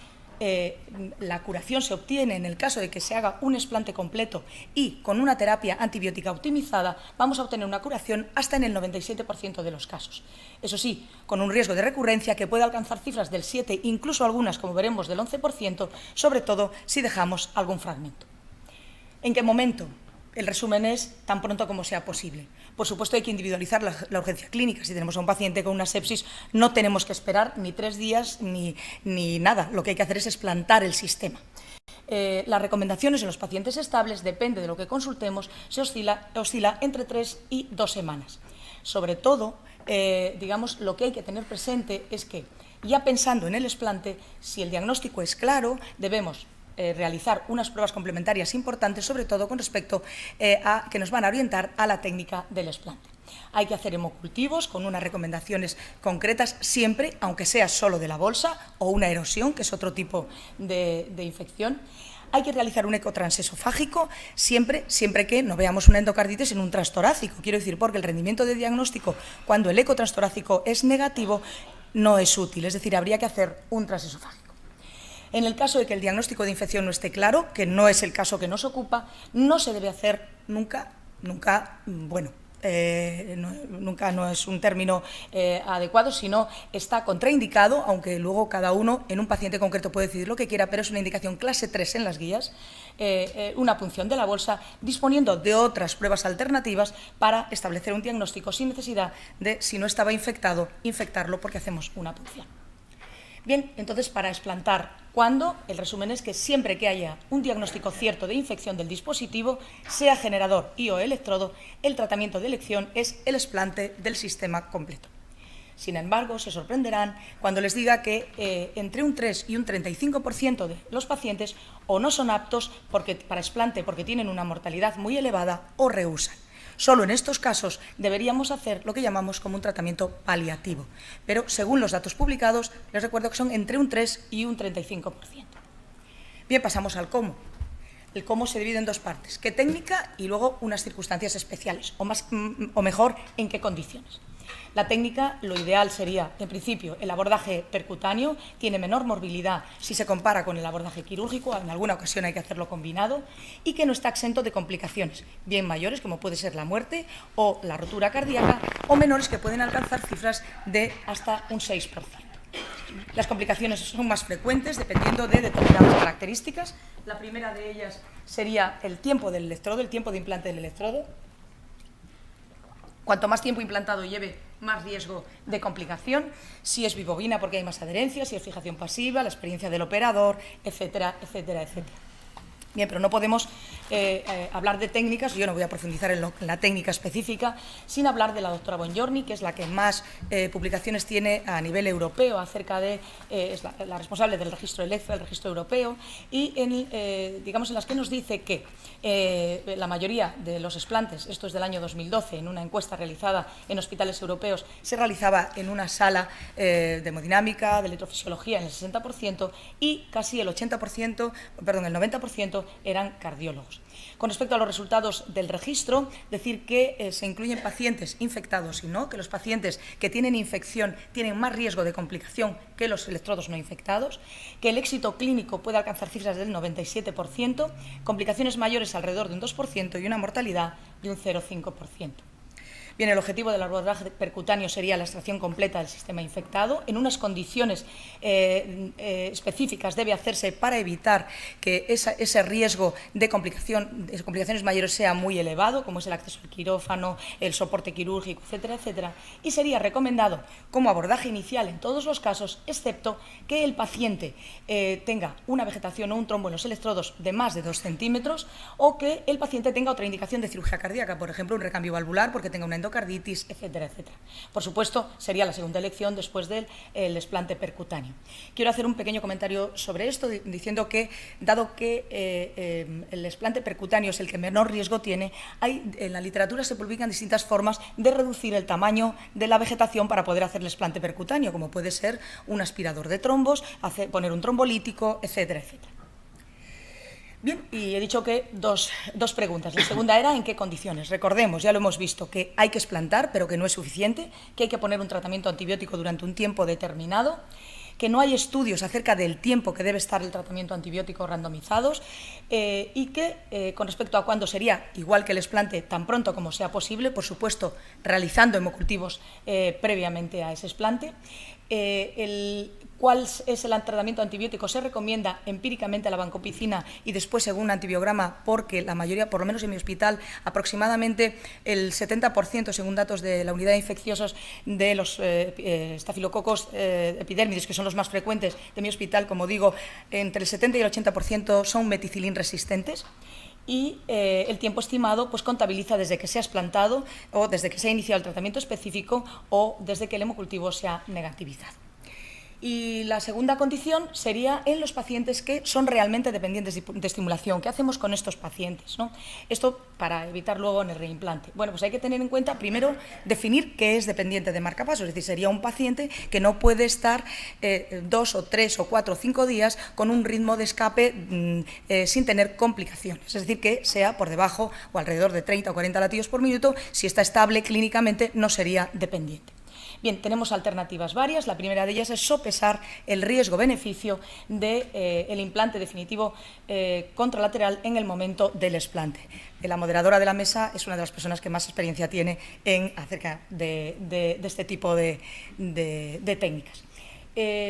la curación se obtiene en el caso de que se haga un explante completo y con una terapia antibiótica optimizada, vamos a obtener una curación hasta en el 97% de los casos. Eso sí, con un riesgo de recurrencia que puede alcanzar cifras del 7%, incluso algunas, como veremos, del 11%, sobre todo si dejamos algún fragmento. ¿En qué momento? El resumen es tan pronto como sea posible. Por supuesto, hay que individualizar la urgencia clínica. Si tenemos a un paciente con una sepsis, no tenemos que esperar ni 3 días ni nada. Lo que hay que hacer es explantar el sistema. Las recomendaciones en los pacientes estables, depende de lo que consultemos, se oscila entre 3 y 2 semanas. Sobre todo, digamos, lo que hay que tener presente es que, ya pensando en el explante, si el diagnóstico es claro, debemos realizar unas pruebas complementarias importantes, sobre todo con respecto a que nos van a orientar a la técnica del explante. Hay que hacer hemocultivos con unas recomendaciones concretas siempre, aunque sea solo de la bolsa o una erosión, que es otro tipo de infección. Hay que realizar un eco transesofágico siempre que no veamos una endocarditis en un transtorácico. Quiero decir, porque el rendimiento de diagnóstico cuando el eco transtorácico es negativo no es útil, es decir, habría que hacer un transesofágico. En el caso de que el diagnóstico de infección no esté claro, que no es el caso que nos ocupa, no se debe hacer nunca, bueno, nunca no es un término adecuado, sino está contraindicado, aunque luego cada uno en un paciente concreto puede decidir lo que quiera, pero es una indicación clase 3 en las guías, una punción de la bolsa, disponiendo de otras pruebas alternativas para establecer un diagnóstico sin necesidad de, si no estaba infectado, infectarlo porque hacemos una punción. Bien, entonces, para explantar, ¿cuándo? El resumen es que siempre que haya un diagnóstico cierto de infección del dispositivo, sea generador y o electrodo, el tratamiento de elección es el explante del sistema completo. Sin embargo, se sorprenderán cuando les diga que entre un 3 y un 35% de los pacientes o no son aptos para explante porque tienen una mortalidad muy elevada o rehúsan. Solo en estos casos deberíamos hacer lo que llamamos como un tratamiento paliativo, pero según los datos publicados, les recuerdo que son entre un 3 y un 35%. Bien, pasamos al cómo. El cómo se divide en dos partes, qué técnica y luego unas circunstancias especiales, o mejor, en qué condiciones. La técnica, lo ideal sería, en principio, el abordaje percutáneo, tiene menor morbilidad si se compara con el abordaje quirúrgico, en alguna ocasión hay que hacerlo combinado, y que no está exento de complicaciones, bien mayores, como puede ser la muerte o la rotura cardíaca, o menores que pueden alcanzar cifras de hasta un 6%. Las complicaciones son más frecuentes dependiendo de determinadas características. La primera de ellas sería el tiempo del electrodo, el tiempo de implante del electrodo. Cuanto más tiempo implantado lleve, más riesgo de complicación, si es bibovina porque hay más adherencia, si es fijación pasiva, la experiencia del operador, etcétera, etcétera, etcétera. Bien, pero no podemos hablar de técnicas, yo no voy a profundizar en la técnica específica, sin hablar de la doctora Bongiorni, que es la que más publicaciones tiene a nivel europeo acerca de, es la responsable del registro ELECFA, el registro europeo, y digamos en las que nos dice que la mayoría de los explantes, esto es del año 2012, en una encuesta realizada en hospitales europeos, se realizaba en una sala de hemodinámica, de electrofisiología en el 60% y casi el 90% eran cardiólogos. Con respecto a los resultados del registro, decir que se incluyen pacientes infectados y no, que los pacientes que tienen infección tienen más riesgo de complicación que los electrodos no infectados, que el éxito clínico puede alcanzar cifras del 97%, complicaciones mayores alrededor de un 2% y una mortalidad de un 0,5%. Bien, el objetivo del abordaje percutáneo sería la extracción completa del sistema infectado. En unas condiciones específicas debe hacerse para evitar que ese riesgo de complicaciones mayores sea muy elevado, como es el acceso al quirófano, el soporte quirúrgico, etcétera, etcétera. Y sería recomendado como abordaje inicial en todos los casos, excepto que el paciente tenga una vegetación o un trombo en los electrodos de más de 2 centímetros o que el paciente tenga otra indicación de cirugía cardíaca, por ejemplo, un recambio valvular porque tenga una endocarditis, etcétera, etcétera. Por supuesto, sería la segunda elección después del explante percutáneo. Quiero hacer un pequeño comentario sobre esto, diciendo que, dado que el explante percutáneo es el que menor riesgo tiene, en la literatura se publican distintas formas de reducir el tamaño de la vegetación para poder hacer el explante percutáneo, como puede ser un aspirador de trombos, poner un trombolítico, etcétera, etcétera. Bien, y he dicho que dos preguntas. La segunda era ¿en qué condiciones? Recordemos, ya lo hemos visto, que hay que explantar, pero que no es suficiente, que hay que poner un tratamiento antibiótico durante un tiempo determinado, que no hay estudios acerca del tiempo que debe estar el tratamiento antibiótico randomizados y que, con respecto a cuándo sería, igual que el explante, tan pronto como sea posible, por supuesto, realizando hemocultivos previamente a ese explante. ¿Cuál es el tratamiento antibiótico? Se recomienda empíricamente la vancomicina y después según un antibiograma, porque la mayoría, por lo menos en mi hospital, aproximadamente el 70%, según datos de la unidad de infecciosos de los estafilococos epidérmidis, que son los más frecuentes de mi hospital, como digo, entre el 70 y el 80% son meticilín resistentes. Y el tiempo estimado pues contabiliza desde que se ha explantado o desde que se ha iniciado el tratamiento específico o desde que el hemocultivo se ha negativizado. Y la segunda condición sería en los pacientes que son realmente dependientes de estimulación. ¿Qué hacemos con estos pacientes, ¿no? Esto para evitar luego en el reimplante. Bueno, pues hay que tener en cuenta, primero, definir qué es dependiente de marcapasos. Es decir, sería un paciente que no puede estar 2 o 3 o 4 o 5 días con un ritmo de escape sin tener complicaciones. Es decir, que sea por debajo o alrededor de 30 o 40 latidos por minuto. Si está estable clínicamente, no sería dependiente. Bien, tenemos alternativas varias. La primera de ellas es sopesar el riesgo-beneficio del implante definitivo contralateral en el momento del explante. La moderadora de la mesa es una de las personas que más experiencia tiene acerca de este tipo de técnicas.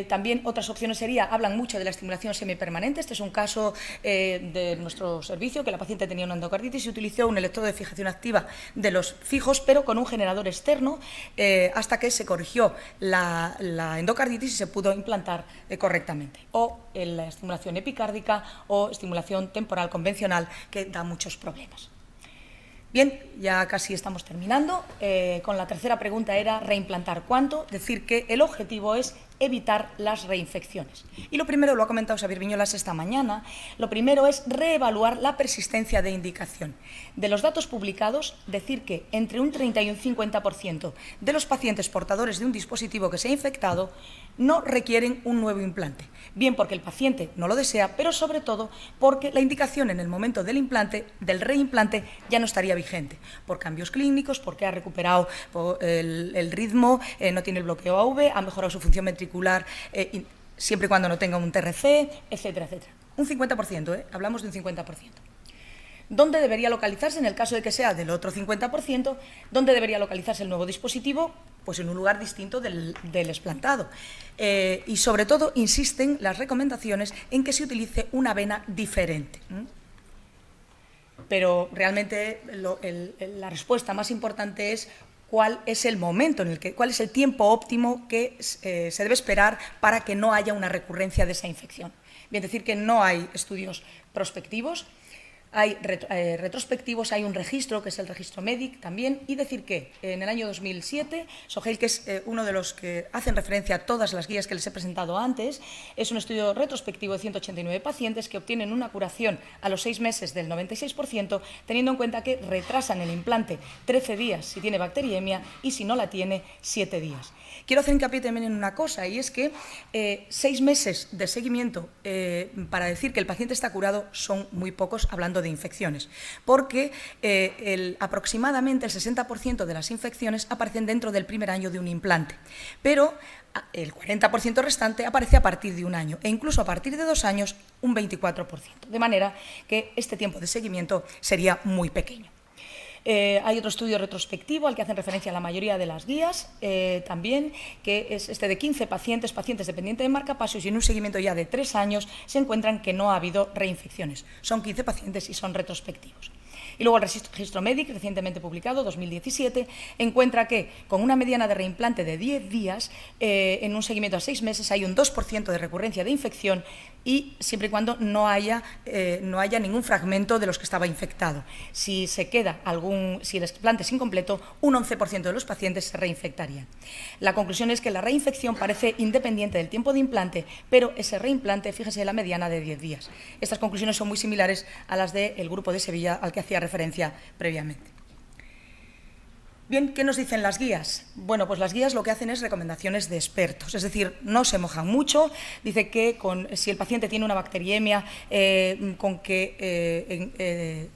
También otras opciones hablan mucho de la estimulación semipermanente. Este es un caso de nuestro servicio, que la paciente tenía una endocarditis y utilizó un electrodo de fijación activa de los fijos, pero con un generador externo, hasta que se corrigió la endocarditis y se pudo implantar correctamente. O la estimulación epicárdica o estimulación temporal convencional, que da muchos problemas. Bien, ya casi estamos terminando. Con la tercera pregunta era reimplantar cuánto, decir que el objetivo es evitar las reinfecciones. Y lo primero, lo ha comentado Xavier Viñolas esta mañana, lo primero es reevaluar la persistencia de indicación. De los datos publicados, decir que entre un 30 y un 50% de los pacientes portadores de un dispositivo que se ha infectado no requieren un nuevo implante, bien porque el paciente no lo desea, pero sobre todo porque la indicación en el momento del reimplante, ya no estaría vigente, por cambios clínicos, porque ha recuperado el ritmo, no tiene el bloqueo AV, ha mejorado su función ventricular, siempre y cuando no tenga un TRC, etcétera, etcétera. Un 50%, hablamos de un 50%. ¿Dónde debería localizarse, en el caso de que sea del otro 50%, dónde debería localizarse el nuevo dispositivo? Pues en un lugar distinto del explantado. Y sobre todo insisten las recomendaciones en que se utilice una vena diferente. Pero realmente la respuesta más importante es cuál es el momento cuál es el tiempo óptimo que se debe esperar para que no haya una recurrencia de esa infección. Bien, decir que no hay estudios prospectivos. Hay retrospectivos, hay un registro, que es el registro MEDIC también, y decir que en el año 2007, Soheil, que es uno de los que hacen referencia a todas las guías que les he presentado antes, es un estudio retrospectivo de 189 pacientes que obtienen una curación a los 6 meses del 96%, teniendo en cuenta que retrasan el implante 13 días si tiene bacteriemia y si no la tiene 7 días. Quiero hacer hincapié también en una cosa, y es que 6 meses de seguimiento para decir que el paciente está curado son muy pocos, hablando de infecciones, porque aproximadamente el 60% de las infecciones aparecen dentro del primer año de un implante, pero el 40% restante aparece a partir de 1 año e incluso a partir de 2 años un 24%, de manera que este tiempo de seguimiento sería muy pequeño. Hay otro estudio retrospectivo al que hacen referencia la mayoría de las guías, también, que es este de 15 pacientes dependientes de marcapasos, y en un seguimiento ya de 3 años se encuentran que no ha habido reinfecciones. Son 15 pacientes y son retrospectivos. Y luego el registro MEDIC, recientemente publicado, 2017, encuentra que con una mediana de reimplante de 10 días, en un seguimiento a 6 meses, hay un 2% de recurrencia de infección, y siempre y cuando no haya ningún fragmento de los que estaba infectado. Si el explante es incompleto, un 11% de los pacientes se reinfectarían. La conclusión es que la reinfección parece independiente del tiempo de implante, pero ese reimplante, fíjese, la mediana de 10 días. Estas conclusiones son muy similares a las del grupo de Sevilla al que hacía referencia previamente. Bien, ¿qué nos dicen las guías? Bueno, pues las guías lo que hacen es recomendaciones de expertos, es decir, no se mojan mucho. Dice que si el paciente tiene una bacteriemia, con que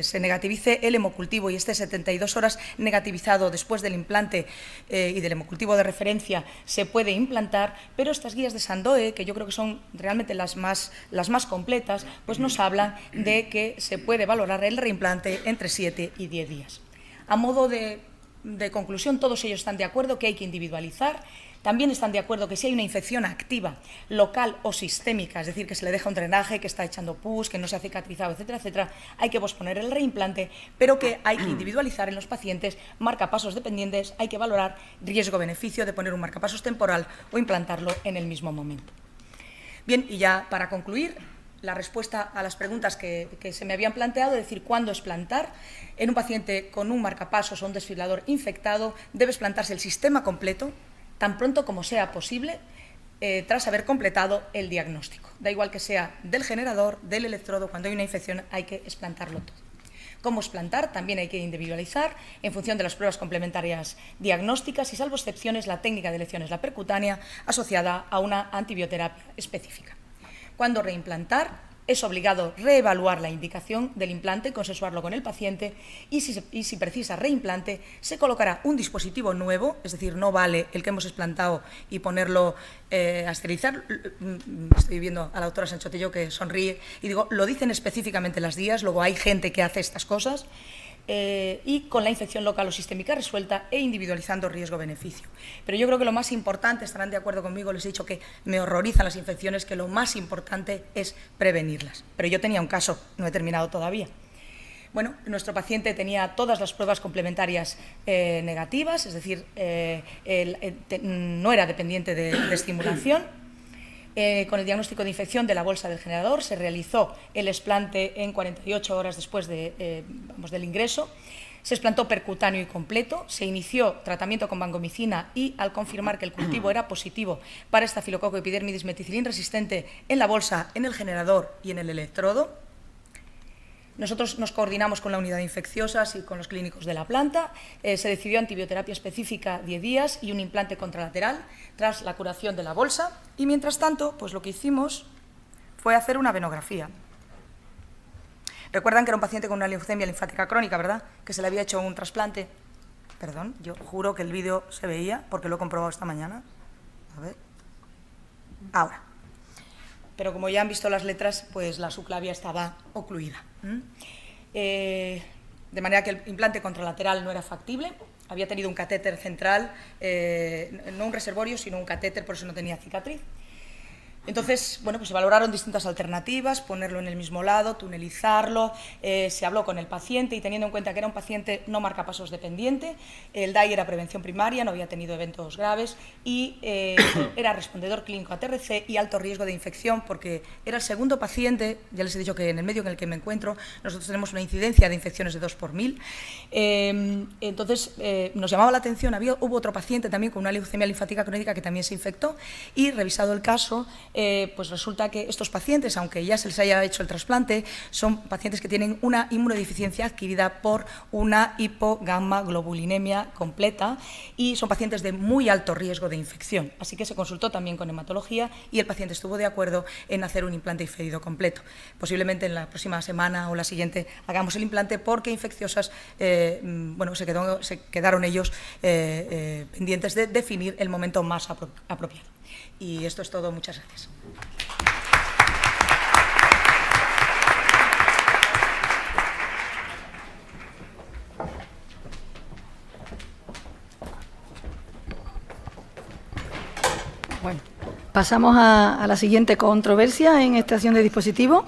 se negativice el hemocultivo y esté 72 horas negativizado después del implante y del hemocultivo de referencia, se puede implantar, pero estas guías de Sandoe, que yo creo que son realmente las más completas, pues nos hablan de que se puede valorar el reimplante entre 7 y 10 días. A modo de conclusión, todos ellos están de acuerdo que hay que individualizar. También están de acuerdo que si hay una infección activa, local o sistémica, es decir, que se le deja un drenaje, que está echando pus, que no se ha cicatrizado, etcétera, etcétera, hay que posponer el reimplante, pero que hay que individualizar en los pacientes marcapasos dependientes, hay que valorar riesgo-beneficio de poner un marcapasos temporal o implantarlo en el mismo momento. Bien, y ya para concluir, la respuesta a las preguntas que se me habían planteado, es decir, ¿cuándo explantar? En un paciente con un marcapasos o un desfibrilador infectado debe explantarse el sistema completo, tan pronto como sea posible, tras haber completado el diagnóstico. Da igual que sea del generador, del electrodo, cuando hay una infección hay que explantarlo todo. Cómo explantar también hay que individualizar en función de las pruebas complementarias diagnósticas y, salvo excepciones, la técnica de elección es la percutánea asociada a una antibioterapia específica. Cuando reimplantar, es obligado reevaluar la indicación del implante, consensuarlo con el paciente y si precisa reimplante, se colocará un dispositivo nuevo, es decir, no vale el que hemos explantado y ponerlo a esterilizar. Estoy viendo a la doctora Sanchotillo que sonríe y digo, lo dicen específicamente las guías, luego hay gente que hace estas cosas. Y con la infección local o sistémica resuelta e individualizando riesgo-beneficio. Pero yo creo que lo más importante, estarán de acuerdo conmigo, les he dicho que me horrorizan las infecciones, que lo más importante es prevenirlas. Pero yo tenía un caso, no he terminado todavía. Bueno, nuestro paciente tenía todas las pruebas complementarias negativas, es decir, no era dependiente de estimulación. Con el diagnóstico de infección de la bolsa del generador se realizó el explante en 48 horas después del ingreso. Se explantó percutáneo y completo, se inició tratamiento con vancomicina y, al confirmar que el cultivo era positivo para estafilococo epidermidis meticilin resistente en la bolsa, en el generador y en el electrodo, nosotros nos coordinamos con la unidad de infecciosas y con los clínicos de la planta. Se decidió antibioterapia específica 10 días y un implante contralateral tras la curación de la bolsa. Y, mientras tanto, pues lo que hicimos fue hacer una venografía. Recuerdan que era un paciente con una leucemia linfática crónica, ¿verdad? Que se le había hecho un trasplante. Perdón, yo juro que el vídeo se veía porque lo he comprobado esta mañana. A ver. Ahora. Pero como ya han visto las letras, pues la subclavia estaba ocluida. De manera que el implante contralateral no era factible, había tenido un catéter central, no un reservorio, sino un catéter, por eso no tenía cicatriz. Entonces, bueno, pues se valoraron distintas alternativas, ponerlo en el mismo lado, tunelizarlo, se habló con el paciente y, teniendo en cuenta que era un paciente no marcapasos dependiente, el DAI era prevención primaria, no había tenido eventos graves y era respondedor clínico a TRC y alto riesgo de infección, porque era el segundo paciente, ya les he dicho que en el medio en el que me encuentro nosotros tenemos una incidencia de infecciones de 2 por 1000, entonces nos llamaba la atención, hubo otro paciente también con una leucemia linfática crónica que también se infectó y, revisado el caso, pues resulta que estos pacientes, aunque ya se les haya hecho el trasplante, son pacientes que tienen una inmunodeficiencia adquirida por una hipogammaglobulinemia completa y son pacientes de muy alto riesgo de infección. Así que se consultó también con hematología y el paciente estuvo de acuerdo en hacer un implante inferido completo. Posiblemente en la próxima semana o la siguiente hagamos el implante, porque infecciosas, bueno, se quedaron ellos pendientes de definir el momento más apropiado. Y esto es todo. Muchas gracias. Bueno, pasamos a la siguiente controversia en extracción de dispositivos.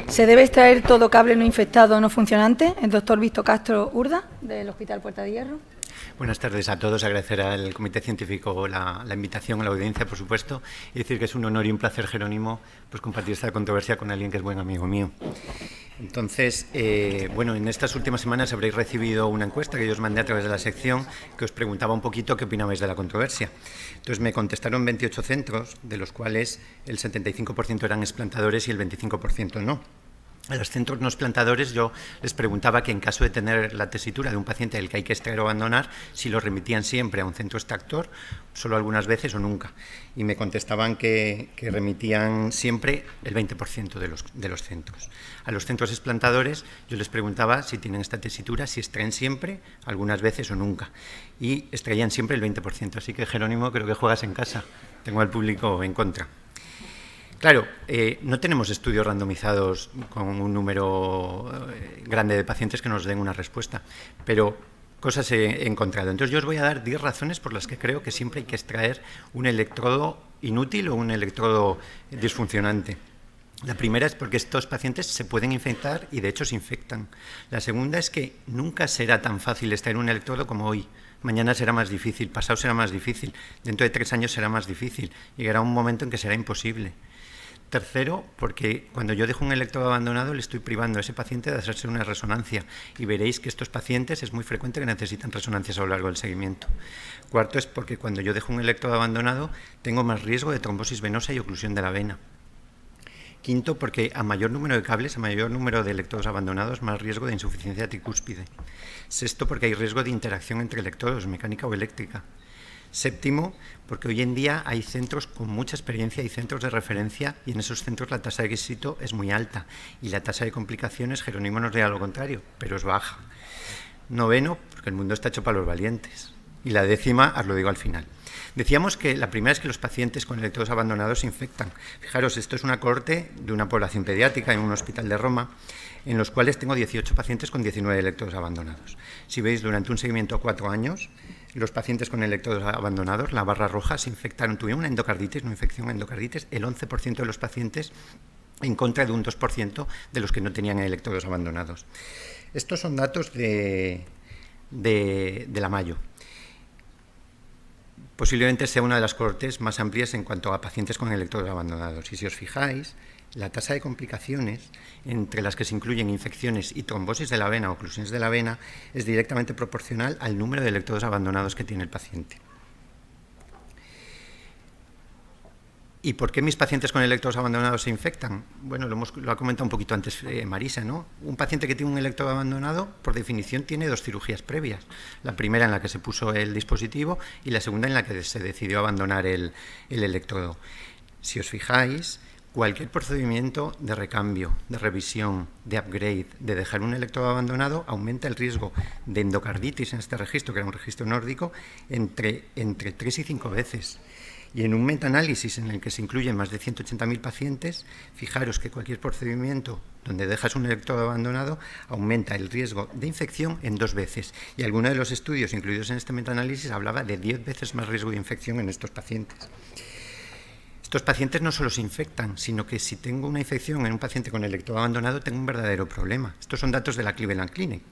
¿Se debe extraer todo cable no infectado o no funcionante? El doctor Víctor Castro Urda, del Hospital Puerta de Hierro. Buenas tardes a todos. Agradecer al Comité Científico la invitación, a la audiencia, por supuesto, y decir que es un honor y un placer, Jerónimo, pues compartir esta controversia con alguien que es buen amigo mío. Entonces, bueno, en estas últimas semanas habréis recibido una encuesta que yo os mandé a través de la sección que os preguntaba un poquito qué opinabais de la controversia. Entonces me contestaron 28 centros, de los cuales el 75% eran explantadores y el 25% no. A los centros no explantadores yo les preguntaba que, en caso de tener la tesitura de un paciente del que hay que extraer o abandonar, si lo remitían siempre a un centro extractor, solo algunas veces o nunca. Y me contestaban que remitían siempre el 20% de los centros. A los centros explantadores yo les preguntaba si tienen esta tesitura, si extraen siempre, algunas veces o nunca. Y extraían siempre el 20%. Así que, Jerónimo, creo que juegas en casa. Tengo al público en contra. Claro, no tenemos estudios randomizados con un número grande de pacientes que nos den una respuesta, pero cosas he encontrado. Entonces yo os voy a dar 10 razones por las que creo que siempre hay que extraer un electrodo inútil o un electrodo disfuncionante. La primera es porque estos pacientes se pueden infectar y de hecho se infectan. La segunda es que nunca será tan fácil extraer un electrodo como hoy. Mañana será más difícil, pasado será más difícil, dentro de 3 años será más difícil, llegará un momento en que será imposible. Tercero, porque cuando yo dejo un electrodo abandonado le estoy privando a ese paciente de hacerse una resonancia y veréis que estos pacientes es muy frecuente que necesitan resonancias a lo largo del seguimiento. Cuarto es porque cuando yo dejo un electrodo abandonado tengo más riesgo de trombosis venosa y oclusión de la vena. Quinto, porque a mayor número de cables, a mayor número de electrodos abandonados, más riesgo de insuficiencia tricúspide. Sexto, porque hay riesgo de interacción entre electrodos, mecánica o eléctrica. Séptimo, porque hoy en día hay centros con mucha experiencia y centros de referencia y en esos centros la tasa de éxito es muy alta y la tasa de complicaciones, Jerónimo nos dirá lo contrario, pero es baja. Noveno, porque el mundo está hecho para los valientes. Y la décima, os lo digo al final. Decíamos que la primera es que los pacientes con electrodos abandonados se infectan. Fijaros, esto es una cohorte de una población pediátrica en un hospital de Roma, en los cuales tengo 18 pacientes con 19 electrodos abandonados. Si veis, durante un seguimiento a 4 años, los pacientes con electrodos abandonados, la barra roja, se infectaron, tuvieron una endocarditis, una infección endocarditis, el 11% de los pacientes en contra de un 2% de los que no tenían electrodos abandonados. Estos son datos de la Mayo. Posiblemente sea una de las cohortes más amplias en cuanto a pacientes con electrodos abandonados. Y si os fijáis, la tasa de complicaciones, entre las que se incluyen infecciones y trombosis de la vena o oclusiones de la vena, es directamente proporcional al número de electrodos abandonados que tiene el paciente. ¿Y por qué mis pacientes con electrodos abandonados se infectan? Bueno, lo ha comentado un poquito antes Marisa, ¿no? Un paciente que tiene un electrodo abandonado, por definición, tiene 2 cirugías previas. La primera en la que se puso el dispositivo y la segunda en la que se decidió abandonar el electrodo. Si os fijáis, cualquier procedimiento de recambio, de revisión, de upgrade, de dejar un electrodo abandonado, aumenta el riesgo de endocarditis en este registro, que era un registro nórdico, entre 3 y 5 veces. Y en un metaanálisis en el que se incluyen más de 180.000 pacientes, fijaros que cualquier procedimiento donde dejas un electrodo abandonado aumenta el riesgo de infección en 2 veces. Y alguno de los estudios incluidos en este metaanálisis hablaba de 10 veces más riesgo de infección en estos pacientes. Estos pacientes no solo se infectan, sino que si tengo una infección en un paciente con electrodo abandonado, tengo un verdadero problema. Estos son datos de la Cleveland Clinic.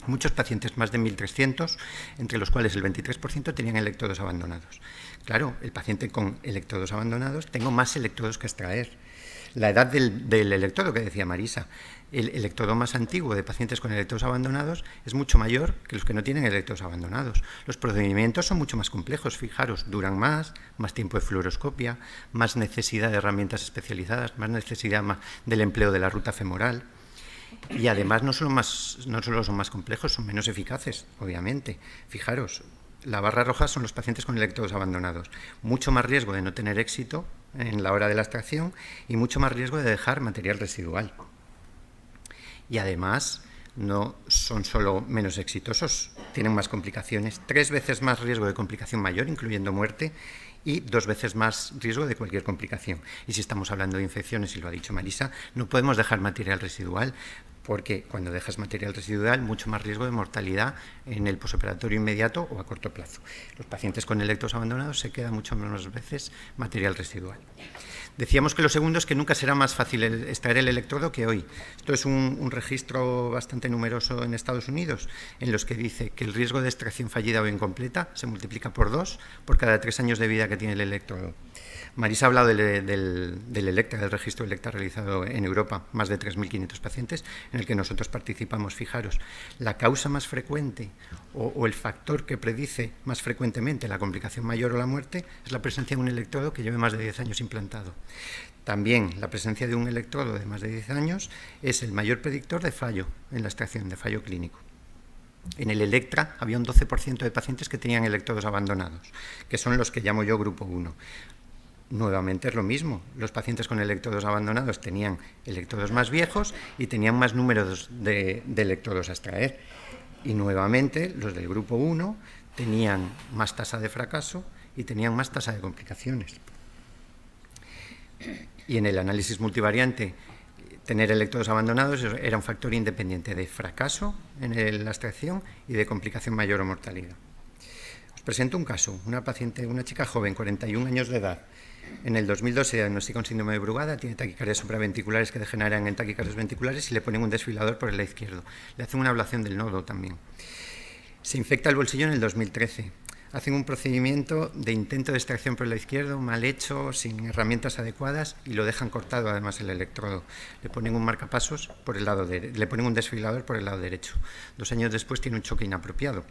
Muchos pacientes, más de 1.300, entre los cuales el 23% tenían electrodos abandonados. Claro, el paciente con electrodos abandonados, tengo más electrodos que extraer. La edad del electrodo, que decía Marisa, el electrodo más antiguo de pacientes con electrodos abandonados es mucho mayor que los que no tienen electrodos abandonados. Los procedimientos son mucho más complejos, fijaros, duran más tiempo de fluoroscopia, más necesidad de herramientas especializadas, más necesidad del empleo de la ruta femoral. Y además no solo son más complejos, son menos eficaces, obviamente. Fijaros, la barra roja son los pacientes con electrodos abandonados. Mucho más riesgo de no tener éxito en la hora de la extracción y mucho más riesgo de dejar material residual. Y además no son solo menos exitosos, tienen más complicaciones, 3 veces más riesgo de complicación mayor, incluyendo muerte, y 2 veces más riesgo de cualquier complicación. Y si estamos hablando de infecciones, y lo ha dicho Marisa, no podemos dejar material residual, porque cuando dejas material residual, mucho más riesgo de mortalidad en el posoperatorio inmediato o a corto plazo. Los pacientes con electrodos abandonados se queda mucho menos veces material residual. Decíamos que lo segundo es que nunca será más fácil extraer el electrodo que hoy. Esto es un registro bastante numeroso en Estados Unidos, en los que dice que el riesgo de extracción fallida o incompleta se multiplica por 2 por cada 3 años de vida que tiene el electrodo. Marisa ha hablado del ELECTA, del registro ELECTA realizado en Europa, más de 3.500 pacientes, en el que nosotros participamos. Fijaros, la causa más frecuente o el factor que predice más frecuentemente la complicación mayor o la muerte es la presencia de un electrodo que lleve más de 10 años implantado. También la presencia de un electrodo de más de 10 años es el mayor predictor de fallo en la extracción, de fallo clínico. En el ELECTRA había un 12% de pacientes que tenían electrodos abandonados, que son los que llamo yo grupo 1. Nuevamente es lo mismo, los pacientes con electrodos abandonados tenían electrodos más viejos y tenían más números de electrodos a extraer. Y nuevamente los del grupo 1 tenían más tasa de fracaso y tenían más tasa de complicaciones. Y en el análisis multivariante, tener electrodos abandonados era un factor independiente de fracaso en la extracción y de complicación mayor o mortalidad. Os presento un caso, una paciente, una chica joven, 41 años de edad. En el 2002 se diagnostica un síndrome de Brugada, tiene taquicardias supraventriculares que degeneran en taquicardias ventriculares y le ponen un desfibrilador por el lado izquierdo. Le hacen una ablación del nodo también. Se infecta el bolsillo en el 2013. hacen un procedimiento de intento de extracción por el lado izquierdo, mal hecho, sin herramientas adecuadas, y lo dejan cortado además el electrodo. Le ponen un marcapasos por el lado le ponen un desfibrilador por el lado derecho. 2 años después tiene un choque inapropiado.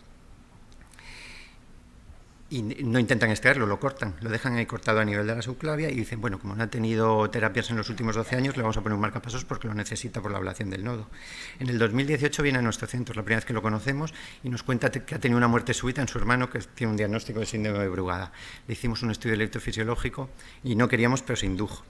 Y no intentan extraerlo, lo cortan, lo dejan ahí cortado a nivel de la subclavia y dicen, bueno, como no ha tenido terapias en los últimos 12 años, le vamos a poner un marcapasos porque lo necesita por la ablación del nodo. En el 2018 viene a nuestro centro, es la primera vez que lo conocemos, y nos cuenta que ha tenido una muerte súbita en su hermano, que tiene un diagnóstico de síndrome de Brugada. Le hicimos un estudio electrofisiológico y no queríamos, pero se indujo.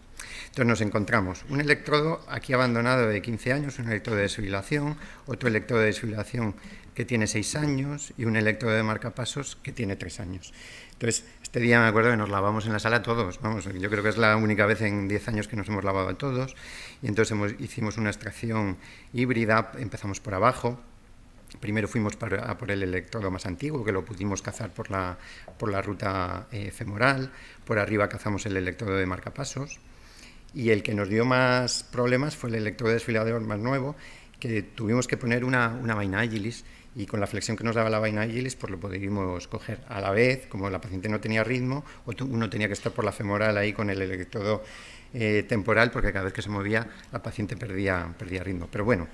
Entonces nos encontramos un electrodo aquí abandonado de 15 años, un electrodo de desfibrilación, otro electrodo de desfibrilación que tiene 6 años y un electrodo de marcapasos que tiene 3 años. Entonces, este día me acuerdo que nos lavamos en la sala todos, vamos, yo creo que es la única vez en 10 años que nos hemos lavado a todos, y entonces hicimos una extracción híbrida, empezamos por abajo. Primero fuimos a por el electrodo más antiguo, que lo pudimos cazar por la ruta femoral, por arriba cazamos el electrodo de marcapasos, y el que nos dio más problemas fue el electrodo desfibrilador más nuevo, que tuvimos que poner una vaina agilis, y con la flexión que nos daba la vaina agilis pues lo pudimos coger. A la vez, como la paciente no tenía ritmo, uno tenía que estar por la femoral ahí con el electrodo temporal, porque cada vez que se movía la paciente perdía ritmo. Pero bueno,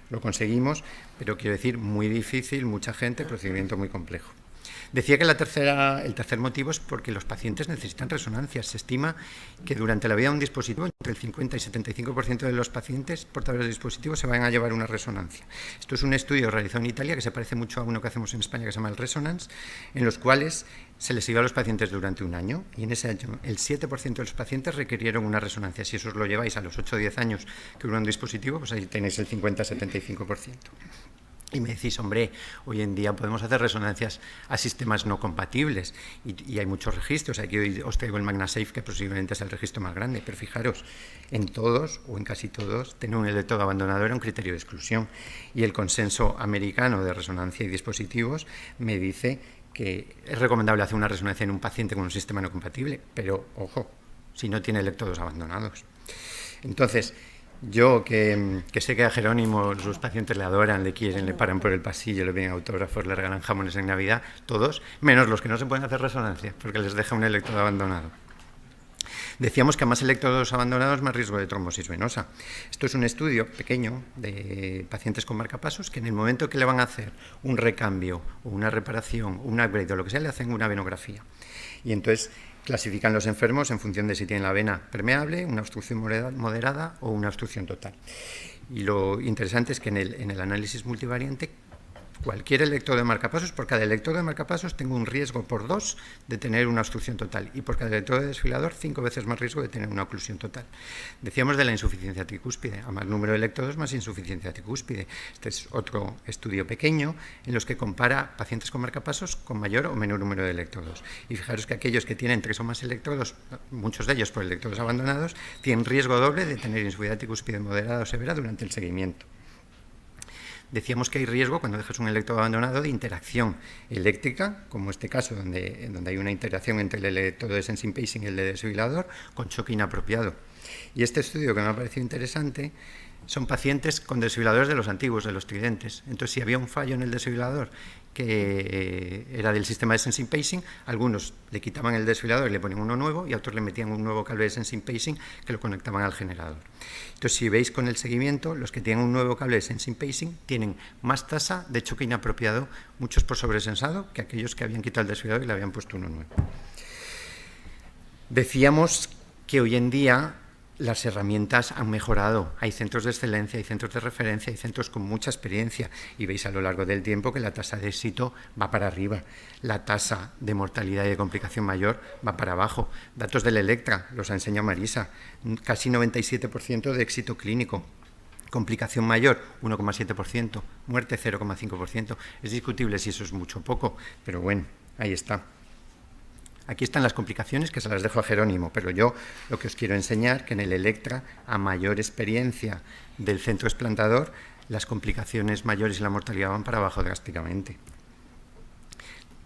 lo conseguimos, pero quiero decir, muy difícil, mucha gente, procedimiento muy complejo. Decía que el tercer motivo es porque los pacientes necesitan resonancias. Se estima que durante la vida de un dispositivo, entre el 50 y 75% de los pacientes portadores de dispositivos se van a llevar una resonancia. Esto es un estudio realizado en Italia que se parece mucho a uno que hacemos en España que se llama el Resonance, en los cuales se les siguió a los pacientes durante un año, y en ese año el 7% de los pacientes requirieron una resonancia. Si eso os lo lleváis a los 8 o 10 años que dura un dispositivo, pues ahí tenéis el 50-75%. Y me decís, hombre, hoy en día podemos hacer resonancias a sistemas no compatibles y hay muchos registros. Aquí hoy os traigo el MagnaSafe, que posiblemente es el registro más grande, pero fijaros, en todos o en casi todos, tener un electrodo abandonado era un criterio de exclusión, y el consenso americano de resonancia y dispositivos me dice que es recomendable hacer una resonancia en un paciente con un sistema no compatible, pero ojo, si no tiene electrodos abandonados. Entonces, yo que sé que a Jerónimo sus pacientes le adoran, le quieren, le paran por el pasillo, le ven autógrafos, le regalan jamones en Navidad, todos, menos los que no se pueden hacer resonancia, porque les deja un electrodo abandonado. Decíamos que a más electrodos abandonados, más riesgo de trombosis venosa. Esto es un estudio pequeño de pacientes con marcapasos que en el momento que le van a hacer un recambio o una reparación, un upgrade o lo que sea, le hacen una venografía. Y entonces clasifican los enfermos en función de si tienen la vena permeable, una obstrucción moderada o una obstrucción total. Y lo interesante es que en el análisis multivariante, cualquier electrodo de marcapasos, por cada electrodo de marcapasos tengo un riesgo por 2 de tener una obstrucción total, y por cada electrodo de desfibrilador 5 veces más riesgo de tener una oclusión total. Decíamos de la insuficiencia tricúspide, a más número de electrodos más insuficiencia tricúspide. Este es otro estudio pequeño en los que compara pacientes con marcapasos con mayor o menor número de electrodos. Y fijaros que aquellos que tienen 3 o más electrodos, muchos de ellos por electrodos abandonados, tienen riesgo doble de tener insuficiencia tricúspide moderada o severa durante el seguimiento. Decíamos que hay riesgo, cuando dejas un electrodo abandonado, de interacción eléctrica, como este caso, donde hay una interacción entre el electrodo de sensing pacing y el de desfibrilador, con choque inapropiado. Y este estudio, que me ha parecido interesante, son pacientes con desfibriladores de los antiguos, de los tridentes. Entonces, si había un fallo en el desfibrilador que era del sistema de sensing pacing, algunos le quitaban el desfibrilador y le ponían uno nuevo, y a otros le metían un nuevo cable de sensing pacing que lo conectaban al generador. Entonces, si veis con el seguimiento, los que tienen un nuevo cable de sensing pacing tienen más tasa de choque inapropiado, muchos por sobresensado, que aquellos que habían quitado el desfibrilador y le habían puesto uno nuevo. Decíamos que hoy en día las herramientas han mejorado, hay centros de excelencia, hay centros de referencia, hay centros con mucha experiencia, y veis a lo largo del tiempo que la tasa de éxito va para arriba, la tasa de mortalidad y de complicación mayor va para abajo. Datos del Electra, los ha enseñado Marisa, casi 97% de éxito clínico, complicación mayor 1,7%, muerte 0,5%. Es discutible si eso es mucho o poco, pero bueno, ahí está. Aquí están las complicaciones, que se las dejo a Jerónimo, pero yo lo que os quiero enseñar, que en el Electra, a mayor experiencia del centro explantador, las complicaciones mayores y la mortalidad van para abajo drásticamente.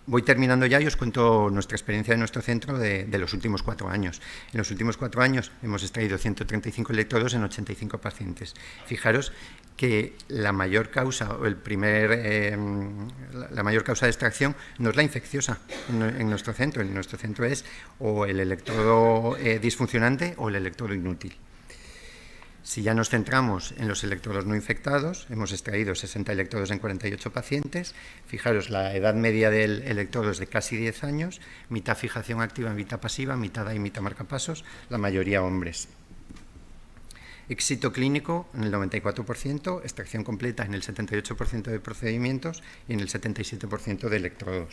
Voy terminando ya y os cuento nuestra experiencia de nuestro centro de los últimos 4 años. En los últimos 4 años hemos extraído 135 electrodos en 85 pacientes. Fijaros que la mayor causa o la mayor causa de extracción no es la infecciosa en nuestro centro. En nuestro centro es o el electrodo disfuncionante o el electrodo inútil. Si ya nos centramos en los electrodos no infectados, hemos extraído 60 electrodos en 48 pacientes. Fijaros, la edad media del electrodo es de casi 10 años, mitad fijación activa, mitad pasiva, mitad A y mitad marcapasos, la mayoría hombres. Éxito clínico en el 94%, extracción completa en el 78% de procedimientos y en el 77% de electrodos.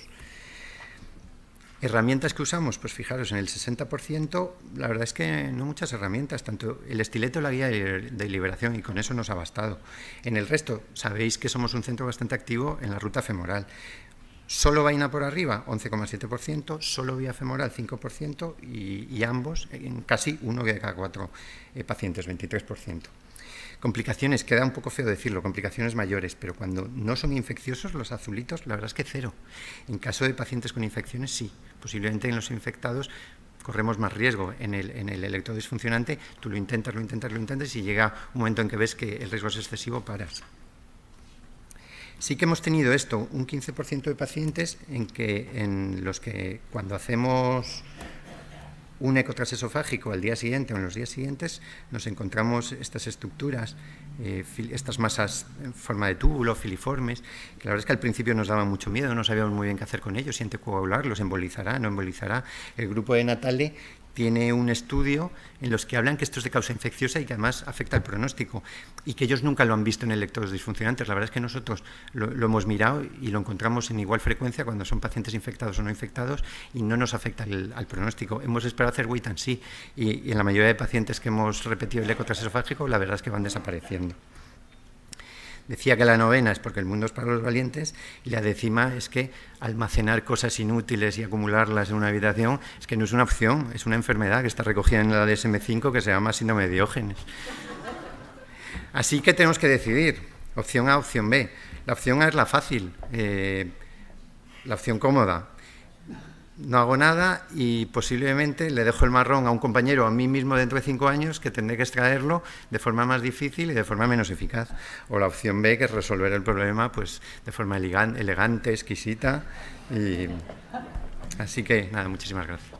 ¿Herramientas que usamos? Pues fijaros, en el 60%, la verdad es que no muchas herramientas, tanto el estileto, la guía de liberación, y con eso nos ha bastado. En el resto, sabéis que somos un centro bastante activo en la ruta femoral. Solo vaina por arriba, 11,7%, solo vía femoral, 5%, y ambos, en casi 1 de cada 4 pacientes, 23%. Complicaciones, queda un poco feo decirlo, complicaciones mayores, pero cuando no son infecciosos, los azulitos, la verdad es que 0. En caso de pacientes con infecciones, sí. Posiblemente en los infectados corremos más riesgo. En el electrodo disfuncionante, tú lo intentas, y llega un momento en que ves que el riesgo es excesivo, paras. Sí que hemos tenido esto, un 15% de pacientes en los que cuando hacemos un eco transesofágico al día siguiente o en los días siguientes, nos encontramos estas estructuras, estas masas en forma de túbulo, filiformes, que la verdad es que al principio nos daba mucho miedo, no sabíamos muy bien qué hacer con ellos, si anticoagularlos, embolizará, no embolizará. El grupo de Natale tiene un estudio en los que hablan que esto es de causa infecciosa y que además afecta al pronóstico y que ellos nunca lo han visto en electrodos disfuncionantes. La verdad es que nosotros lo hemos mirado y lo encontramos en igual frecuencia cuando son pacientes infectados o no infectados y no nos afecta al pronóstico. Hemos esperado hacer wait and see y en la mayoría de pacientes que hemos repetido el eco transesofágico la verdad es que van desapareciendo. Decía que la novena es porque el mundo es para los valientes y la décima es que almacenar cosas inútiles y acumularlas en una habitación es que no es una opción, es una enfermedad que está recogida en la DSM-5 que se llama síndrome de Diógenes. Así que tenemos que decidir, opción A, opción B. La opción A es la fácil, la opción cómoda. No hago nada y posiblemente le dejo el marrón a un compañero, a mí mismo dentro de 5 años, que tendré que extraerlo de forma más difícil y de forma menos eficaz. O la opción B, que es resolver el problema pues, de forma elegante, exquisita. Así que, nada, muchísimas gracias.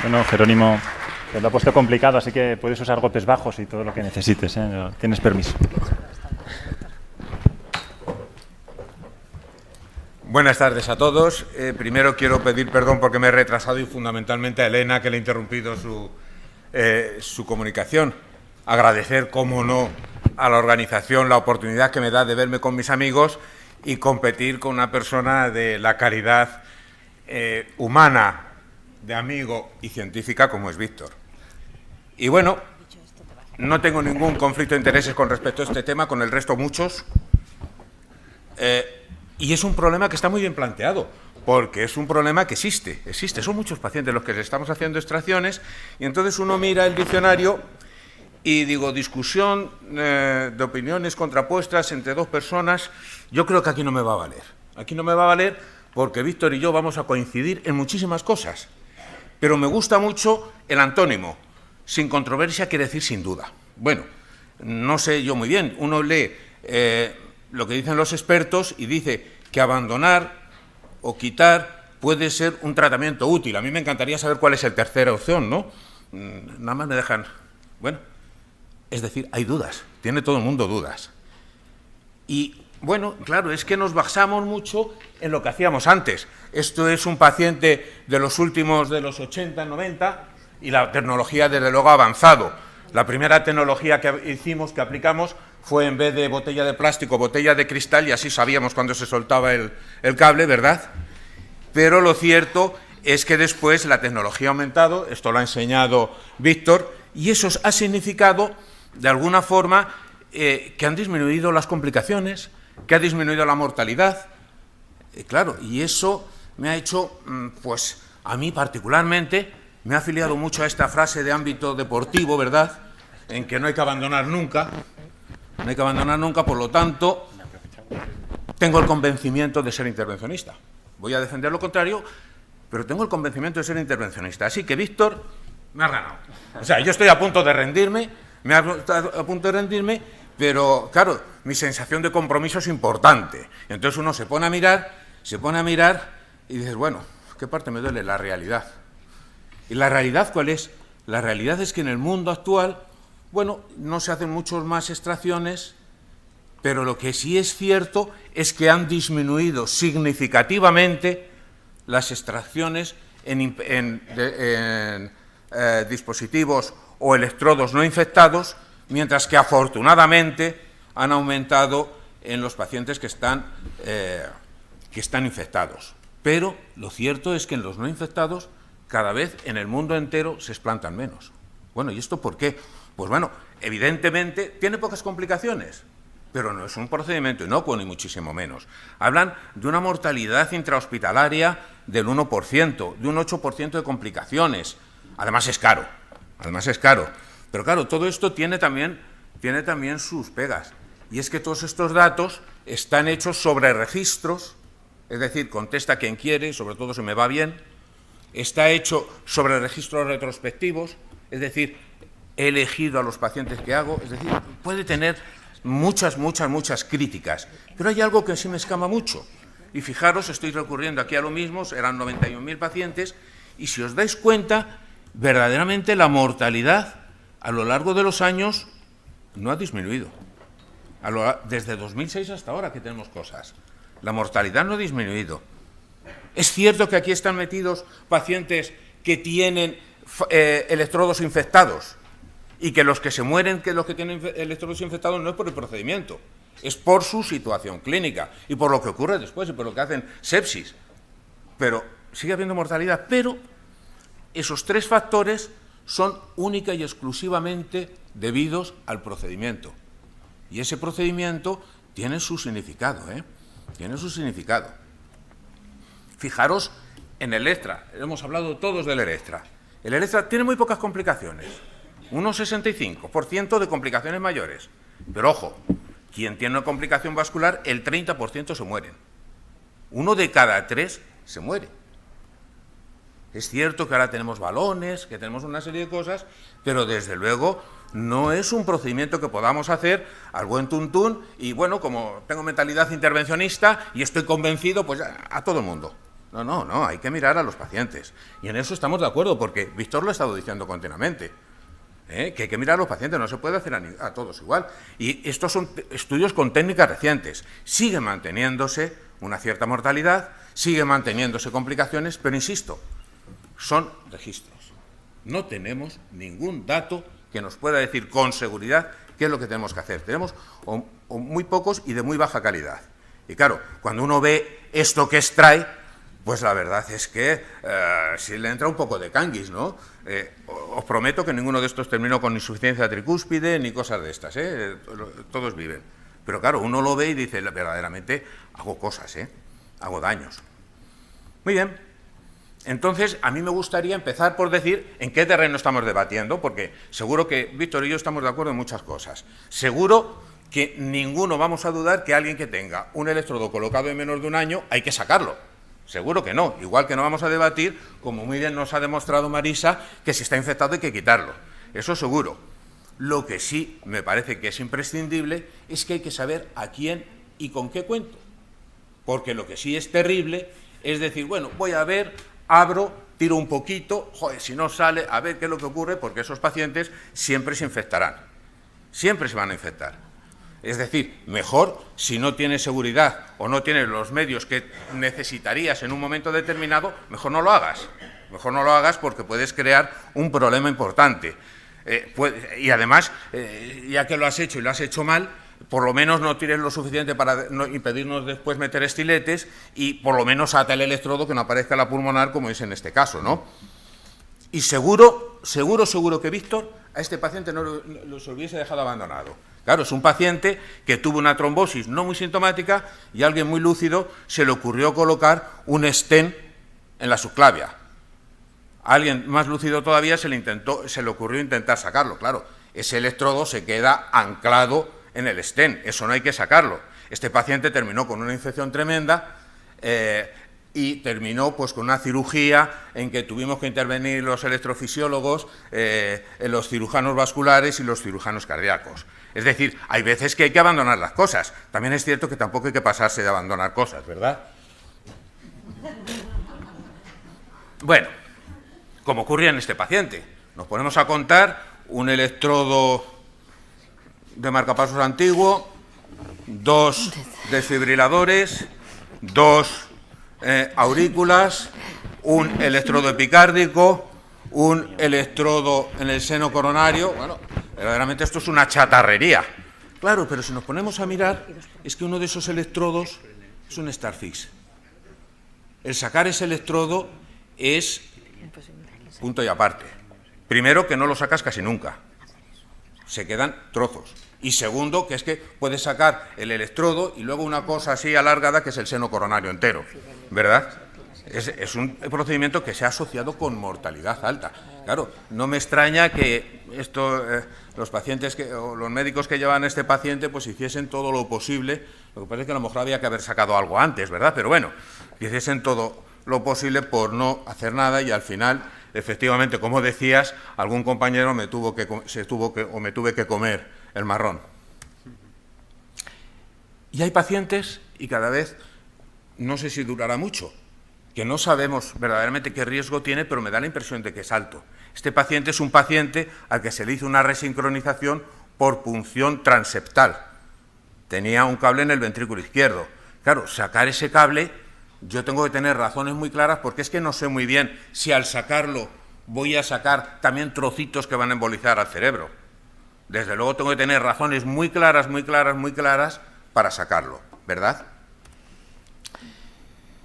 Bueno, Jerónimo, te lo ha puesto complicado, así que puedes usar golpes bajos y todo lo que necesites, ¿eh? Tienes permiso. Buenas tardes a todos. Primero quiero pedir perdón porque me he retrasado y fundamentalmente a Elena, que le he interrumpido su comunicación. Agradecer, cómo no, a la organización la oportunidad que me da de verme con mis amigos y competir con una persona de la calidad humana, de amigo y científica como es Víctor. Y bueno, no tengo ningún conflicto de intereses con respecto a este tema, con el resto muchos. Y es un problema que está muy bien planteado, porque es un problema que existe. Son muchos pacientes los que les estamos haciendo extracciones y entonces uno mira el diccionario y digo, discusión de opiniones contrapuestas entre 2 personas, yo creo que aquí no me va a valer. Aquí no me va a valer porque Víctor y yo vamos a coincidir en muchísimas cosas, pero me gusta mucho el antónimo. Sin controversia quiere decir sin duda. Bueno, no sé yo muy bien, uno lee lo que dicen los expertos y dice que abandonar o quitar puede ser un tratamiento útil. A mí me encantaría saber cuál es la tercera opción, ¿no? Nada más me dejan... Bueno, es decir, hay dudas, tiene todo el mundo dudas. Y, bueno, claro, es que nos basamos mucho en lo que hacíamos antes. Esto es un paciente de los últimos, de los 80, 90, y la tecnología, desde luego, ha avanzado. La primera tecnología que hicimos, que aplicamos, fue en vez de botella de plástico, botella de cristal, y así sabíamos cuando se soltaba el cable, ¿verdad? Pero lo cierto es que después la tecnología ha aumentado, esto lo ha enseñado Víctor, y eso ha significado, de alguna forma, que han disminuido las complicaciones, que ha disminuido la mortalidad. Claro, y eso me ha hecho, pues, a mí particularmente, me ha afiliado mucho a esta frase de ámbito deportivo, ¿verdad?, en que no hay que abandonar nunca. no hay que abandonar nunca, por lo tanto, tengo el convencimiento de ser intervencionista. Voy a defender lo contrario, pero tengo el convencimiento de ser intervencionista. Así que Víctor me ha ganado. O sea, yo estoy a punto de rendirme, pero claro, mi sensación de compromiso es importante. Entonces uno se pone a mirar y dices, bueno, ¿qué parte me duele? La realidad. ¿Y la realidad cuál es? La realidad es que en el mundo actual, bueno, no se hacen muchas más extracciones, pero lo que sí es cierto es que han disminuido significativamente las extracciones en dispositivos o electrodos no infectados, mientras que afortunadamente han aumentado en los pacientes que están infectados. Pero lo cierto es que en los no infectados cada vez en el mundo entero se explantan menos. Bueno, ¿y esto por qué? Pues bueno, evidentemente tiene pocas complicaciones, pero no es un procedimiento inocuo ni muchísimo menos. Hablan de una mortalidad intrahospitalaria del 1%, de un 8% de complicaciones. Además es caro. Pero claro, todo esto tiene también sus pegas. Y es que todos estos datos están hechos sobre registros, es decir, contesta quien quiere, sobre todo si me va bien. Está hecho sobre registros retrospectivos, es decir, he elegido a los pacientes que hago, es decir, puede tener muchas críticas. Pero hay algo que sí me escama mucho. Y fijaros, estoy recurriendo aquí a lo mismo, eran 91.000 pacientes, y si os dais cuenta, verdaderamente la mortalidad a lo largo de los años no ha disminuido. Desde 2006 hasta ahora que tenemos cosas. La mortalidad no ha disminuido. Es cierto que aquí están metidos pacientes que tienen electrodos infectados y que los que se mueren, que los que tienen electrodos infectados no es por el procedimiento, es por su situación clínica y por lo que ocurre después y por lo que hacen sepsis. Pero sigue habiendo mortalidad, pero esos tres factores son única y exclusivamente debidos al procedimiento. Y ese procedimiento tiene su significado, Tiene su significado. Fijaros en el Electra, hemos hablado todos del Electra. El Electra tiene muy pocas complicaciones, un 65% de complicaciones mayores. Pero ojo, quien tiene una complicación vascular, el 30% se mueren. 1 de cada 3 se muere. Es cierto que ahora tenemos balones, que tenemos una serie de cosas, pero desde luego no es un procedimiento que podamos hacer al buen tuntún y bueno, como tengo mentalidad intervencionista y estoy convencido, pues a todo el mundo. No, hay que mirar a los pacientes. Y en eso estamos de acuerdo, porque Víctor lo ha estado diciendo continuamente, que hay que mirar a los pacientes, no se puede hacer a todos igual. Y estos son estudios con técnicas recientes. Sigue manteniéndose una cierta mortalidad, sigue manteniéndose complicaciones, pero insisto, son registros. No tenemos ningún dato que nos pueda decir con seguridad qué es lo que tenemos que hacer. Tenemos o muy pocos y de muy baja calidad. Y claro, cuando uno ve esto que extrae, pues la verdad es que sí le entra un poco de canguis, ¿no? Os prometo que ninguno de estos terminó con insuficiencia tricúspide ni cosas de estas, todos viven. Pero claro, uno lo ve y dice, verdaderamente hago cosas, hago daños. Muy bien. Entonces, a mí me gustaría empezar por decir en qué terreno estamos debatiendo, porque seguro que Víctor y yo estamos de acuerdo en muchas cosas. Seguro que ninguno vamos a dudar que alguien que tenga un electrodo colocado en menos de un año hay que sacarlo. Seguro que no. Igual que no vamos a debatir, como muy bien nos ha demostrado Marisa, que si está infectado hay que quitarlo. Eso seguro. Lo que sí me parece que es imprescindible es que hay que saber a quién y con qué cuento. Porque lo que sí es terrible es decir, bueno, voy a ver, abro, tiro un poquito, joder, si no sale, a ver qué es lo que ocurre, porque esos pacientes siempre se infectarán. Siempre se van a infectar. Es decir, mejor si no tienes seguridad o no tienes los medios que necesitarías en un momento determinado, mejor no lo hagas. Mejor no lo hagas porque puedes crear un problema importante. Y además, ya que lo has hecho y lo has hecho mal, por lo menos no tires lo suficiente para no impedirnos después meter estiletes y por lo menos ata el electrodo que no aparezca la pulmonar como es en este caso, ¿no? Y seguro que Víctor a este paciente no los hubiese dejado abandonado. Claro, es un paciente que tuvo una trombosis no muy sintomática y a alguien muy lúcido se le ocurrió colocar un stent en la subclavia. A alguien más lúcido todavía se le ocurrió intentar sacarlo. Claro, ese electrodo se queda anclado en el stent, eso no hay que sacarlo. Este paciente terminó con una infección tremenda y terminó pues con una cirugía en que tuvimos que intervenir los electrofisiólogos, los cirujanos vasculares y los cirujanos cardíacos. Es decir, hay veces que hay que abandonar las cosas. También es cierto que tampoco hay que pasarse de abandonar cosas, ¿verdad? Bueno, como ocurría en este paciente, nos ponemos a contar un electrodo de marcapasos antiguo, 2 desfibriladores, 2 aurículas, un electrodo epicárdico, un electrodo en el seno coronario. Bueno, verdaderamente esto es una chatarrería. Claro, pero si nos ponemos a mirar, es que uno de esos electrodos es un Starfix. El sacar ese electrodo es punto y aparte. Primero, que no lo sacas casi nunca. Se quedan trozos. Y segundo, que es que puedes sacar el electrodo y luego una cosa así alargada que es el seno coronario entero, ¿verdad? Es un procedimiento que se ha asociado con mortalidad alta. Claro, no me extraña que los pacientes o los médicos que llevan a este paciente pues hiciesen todo lo posible. Lo que pasa es que a lo mejor había que haber sacado algo antes, ¿verdad? Pero bueno, hiciesen todo lo posible por no hacer nada y al final, efectivamente, como decías, algún compañero me tuve que comer el marrón. Y hay pacientes, y cada vez, no sé si durará mucho, que no sabemos verdaderamente qué riesgo tiene, pero me da la impresión de que es alto. Este paciente es un paciente al que se le hizo una resincronización por punción transeptal. Tenía un cable en el ventrículo izquierdo. Claro, sacar ese cable, yo tengo que tener razones muy claras, porque es que no sé muy bien si al sacarlo voy a sacar también trocitos que van a embolizar al cerebro. Desde luego tengo que tener razones muy claras para sacarlo, ¿verdad?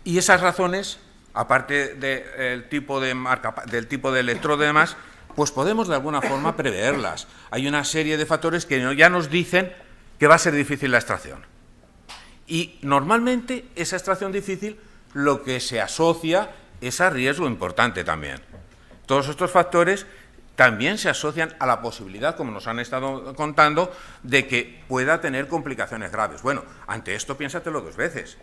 Y esas razones, aparte del tipo de electrodo y demás, pues podemos de alguna forma preverlas. Hay una serie de factores que ya nos dicen que va a ser difícil la extracción. Y normalmente esa extracción difícil lo que se asocia es a riesgo importante también. Todos estos factores también se asocian a la posibilidad, como nos han estado contando, de que pueda tener complicaciones graves. Bueno, ante esto piénsatelo 2 veces.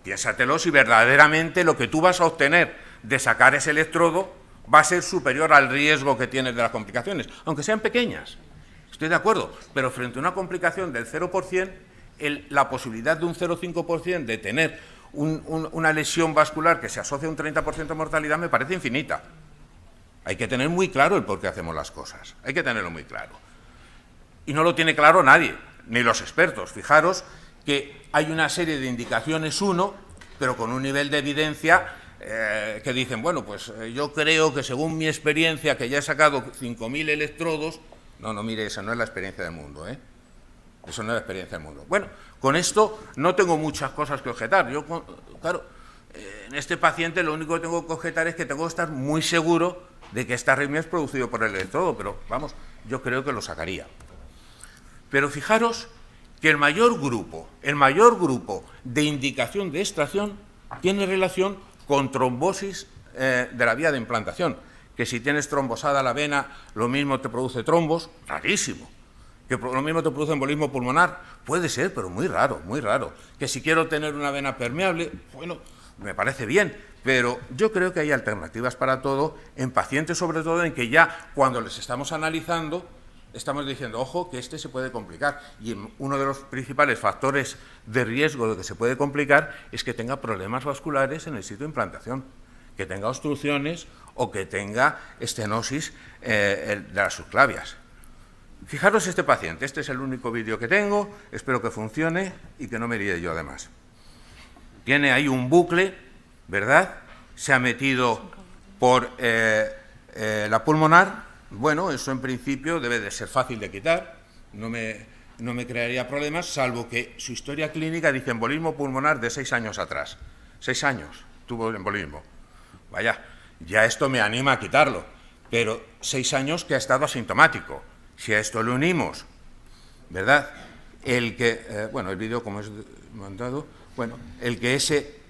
Piénsatelo si verdaderamente lo que tú vas a obtener de sacar ese electrodo va a ser superior al riesgo que tienes de las complicaciones, aunque sean pequeñas. Estoy de acuerdo, pero frente a una complicación del 0%, la posibilidad de un 0,5% de tener una lesión vascular que se asocia a un 30% de mortalidad me parece infinita. Hay que tener muy claro el por qué hacemos las cosas, hay que tenerlo muy claro. Y no lo tiene claro nadie, ni los expertos. Fijaros que hay una serie de indicaciones, pero con un nivel de evidencia que dicen, bueno, pues yo creo que según mi experiencia, que ya he sacado 5.000 electrodos, no, mire, esa no es la experiencia del mundo, ¿eh? Eso no es la experiencia del mundo. Bueno, con esto no tengo muchas cosas que objetar. Yo, claro, en este paciente lo único que tengo que objetar es que tengo que estar muy seguro de que esta arritmia es producido por el electrodo, pero vamos, yo creo que lo sacaría. Pero fijaros que el mayor grupo de indicación de extracción tiene relación con trombosis de la vía de implantación, que si tienes trombosada la vena, lo mismo te produce trombos, rarísimo. Que lo mismo te produce embolismo pulmonar, puede ser, pero muy raro, muy raro. Que si quiero tener una vena permeable, bueno, me parece bien, pero yo creo que hay alternativas para todo, en pacientes sobre todo en que ya cuando les estamos analizando, estamos diciendo, ojo, que este se puede complicar. Y uno de los principales factores de riesgo de que se puede complicar es que tenga problemas vasculares en el sitio de implantación, que tenga obstrucciones o que tenga estenosis de las subclavias. Fijaros este paciente, este es el único vídeo que tengo, espero que funcione y que no me líe yo además. Tiene ahí un bucle, ¿verdad? Se ha metido por la pulmonar. Bueno, eso en principio debe de ser fácil de quitar, no me crearía problemas, salvo que su historia clínica dice embolismo pulmonar de 6 años atrás. 6 años tuvo el embolismo. Vaya, ya esto me anima a quitarlo, pero 6 años que ha estado asintomático. Si a esto le unimos, ¿verdad? El vídeo como es mandado, bueno, el que ese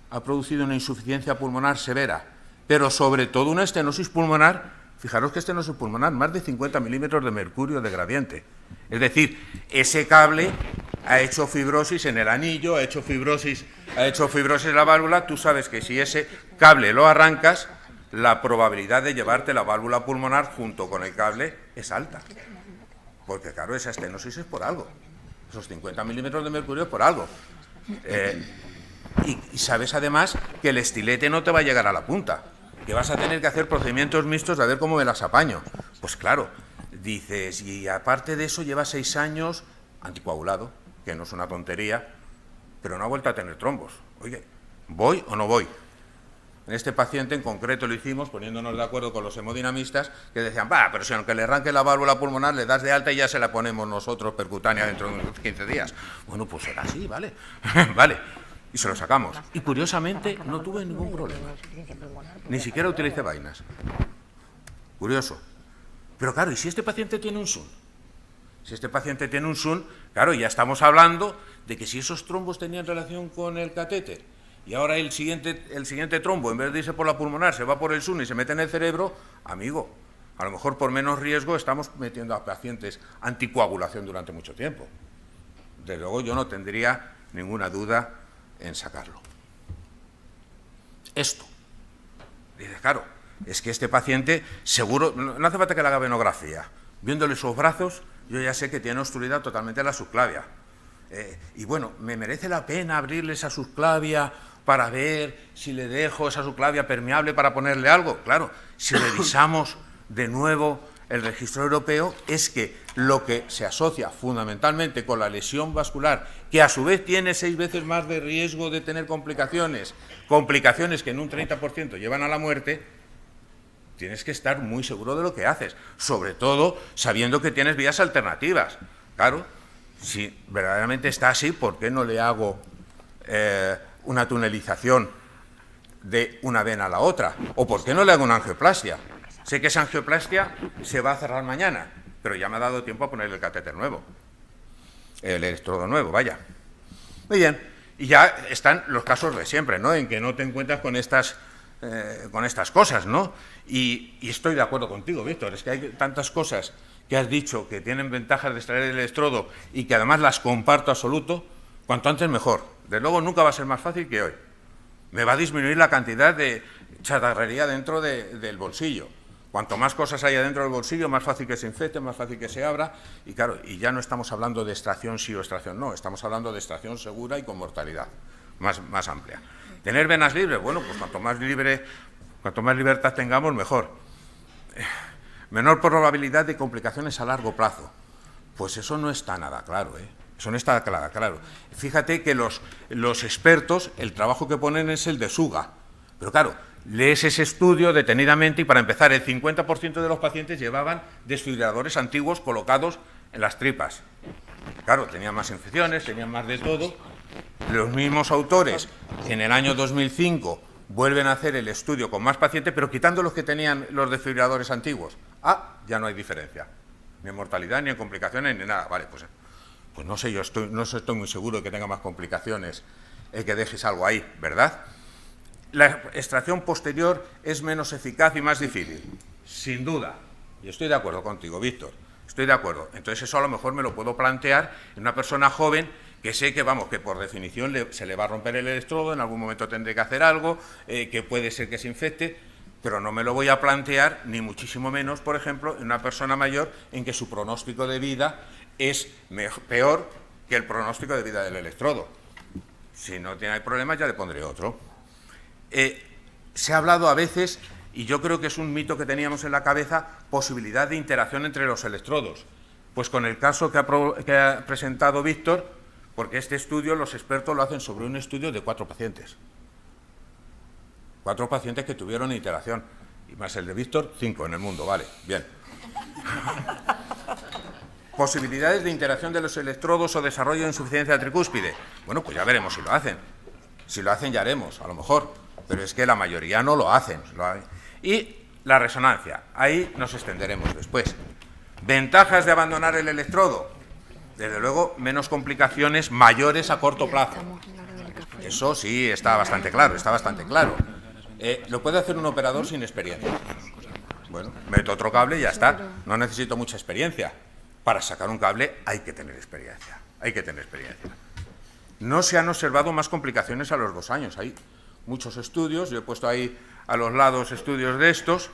ha producido una insuficiencia pulmonar severa, pero sobre todo una estenosis pulmonar Fijaros que este no es el pulmonar, más de 50 milímetros de mercurio de gradiente. Es decir, ese cable ha hecho fibrosis en el anillo, ha hecho fibrosis en la válvula. Tú sabes que si ese cable lo arrancas, la probabilidad de llevarte la válvula pulmonar junto con el cable es alta. Porque claro, esa estenosis es por algo. Esos 50 milímetros de mercurio es por algo. Y sabes además que el estilete no te va a llegar a la punta, que vas a tener que hacer procedimientos mixtos a ver cómo me las apaño. Pues claro, dices, y aparte de eso lleva 6 años anticoagulado, que no es una tontería, pero no ha vuelto a tener trombos. Oye, ¿voy o no voy? En este paciente en concreto lo hicimos poniéndonos de acuerdo con los hemodinamistas que decían, pero si aunque le arranque la válvula pulmonar le das de alta y ya se la ponemos nosotros percutánea dentro de unos 15 días. Bueno, pues era así, ¿vale? Vale. Y se lo sacamos. Y curiosamente no tuve ningún problema. Ni siquiera utilicé vainas. Curioso. Pero claro, ¿y si este paciente tiene un SUN? Si este paciente tiene un SUN, claro, ya estamos hablando de que si esos trombos tenían relación con el catéter y ahora el siguiente trombo, en vez de irse por la pulmonar, se va por el SUN y se mete en el cerebro, amigo, a lo mejor por menos riesgo estamos metiendo a pacientes anticoagulación durante mucho tiempo. Desde luego yo no tendría ninguna duda en sacarlo. Esto. Dice, claro, es que este paciente seguro, no hace falta que le haga venografía. Viéndole sus brazos, yo ya sé que tiene obstruida totalmente la subclavia. Y bueno, ¿me merece la pena abrirle esa subclavia para ver si le dejo esa subclavia permeable para ponerle algo? Claro, si revisamos de nuevo el registro europeo, es que lo que se asocia fundamentalmente con la lesión vascular, que a su vez tiene 6 veces más de riesgo de tener complicaciones que en un 30% llevan a la muerte, tienes que estar muy seguro de lo que haces, sobre todo sabiendo que tienes vías alternativas. Claro, si verdaderamente está así, ¿por qué no le hago una tunelización de una vena a la otra? ¿O por qué no le hago una angioplastia? Sé que esa angioplastia se va a cerrar mañana, pero ya me ha dado tiempo a ponerle el catéter nuevo, el electrodo nuevo, vaya. Muy bien, y ya están los casos de siempre, ¿no?, en que no te encuentras con estas cosas, ¿no? Y estoy de acuerdo contigo, Víctor, es que hay tantas cosas que has dicho que tienen ventajas de extraer el electrodo y que además las comparto absoluto, cuanto antes mejor. Desde luego nunca va a ser más fácil que hoy. Me va a disminuir la cantidad de chatarrería dentro del bolsillo. Cuanto más cosas haya dentro del bolsillo, más fácil que se infecte, más fácil que se abra. Y claro, y ya no estamos hablando de extracción sí o extracción no, estamos hablando de extracción segura y con mortalidad más amplia. ¿Tener venas libres? Bueno, pues cuanto más libertad tengamos, mejor. Menor probabilidad de complicaciones a largo plazo. Pues eso no está nada claro, ¿eh? Eso no está nada claro. Fíjate que los expertos, el trabajo que ponen es el de Suga. Pero claro, lees ese estudio detenidamente y para empezar, el 50% de los pacientes llevaban desfibriladores antiguos colocados en las tripas. Claro, tenían más infecciones, tenían más de todo. Los mismos autores, en el año 2005, vuelven a hacer el estudio con más pacientes, pero quitando los que tenían los desfibriladores antiguos. Ya no hay diferencia. Ni en mortalidad, ni en complicaciones, ni nada. Vale, pues no sé, yo no estoy muy seguro de que tenga más complicaciones el que dejes algo ahí, ¿verdad? La extracción posterior es menos eficaz y más difícil, sin duda. Y estoy de acuerdo contigo, Víctor, estoy de acuerdo. Entonces eso a lo mejor me lo puedo plantear en una persona joven que sé que, vamos, que por definición se le va a romper el electrodo, en algún momento tendré que hacer algo, que puede ser que se infecte, pero no me lo voy a plantear, ni muchísimo menos, por ejemplo, en una persona mayor en que su pronóstico de vida es peor que el pronóstico de vida del electrodo. Si no tiene problemas, ya le pondré otro. Se ha hablado a veces, y yo creo que es un mito que teníamos en la cabeza, posibilidad de interacción entre los electrodos. Pues con el caso que ha presentado Víctor, porque este estudio los expertos lo hacen sobre un estudio de 4 pacientes. 4 pacientes que tuvieron interacción, y más el de Víctor, 5 en el mundo, vale, bien. Posibilidades de interacción de los electrodos o desarrollo de insuficiencia tricúspide. Bueno, pues ya veremos si lo hacen. Si lo hacen ya haremos, a lo mejor, pero es que la mayoría no lo hacen. Y la resonancia, ahí nos extenderemos después. Ventajas de abandonar el electrodo. Desde luego, menos complicaciones mayores a corto plazo. Eso sí, está bastante claro, está bastante claro. Lo puede hacer un operador sin experiencia. Bueno, meto otro cable y ya está. No necesito mucha experiencia. Para sacar un cable hay que tener experiencia. Hay que tener experiencia. No se han observado más complicaciones a los 2 años. Hay muchos estudios, yo he puesto ahí a los lados estudios de estos.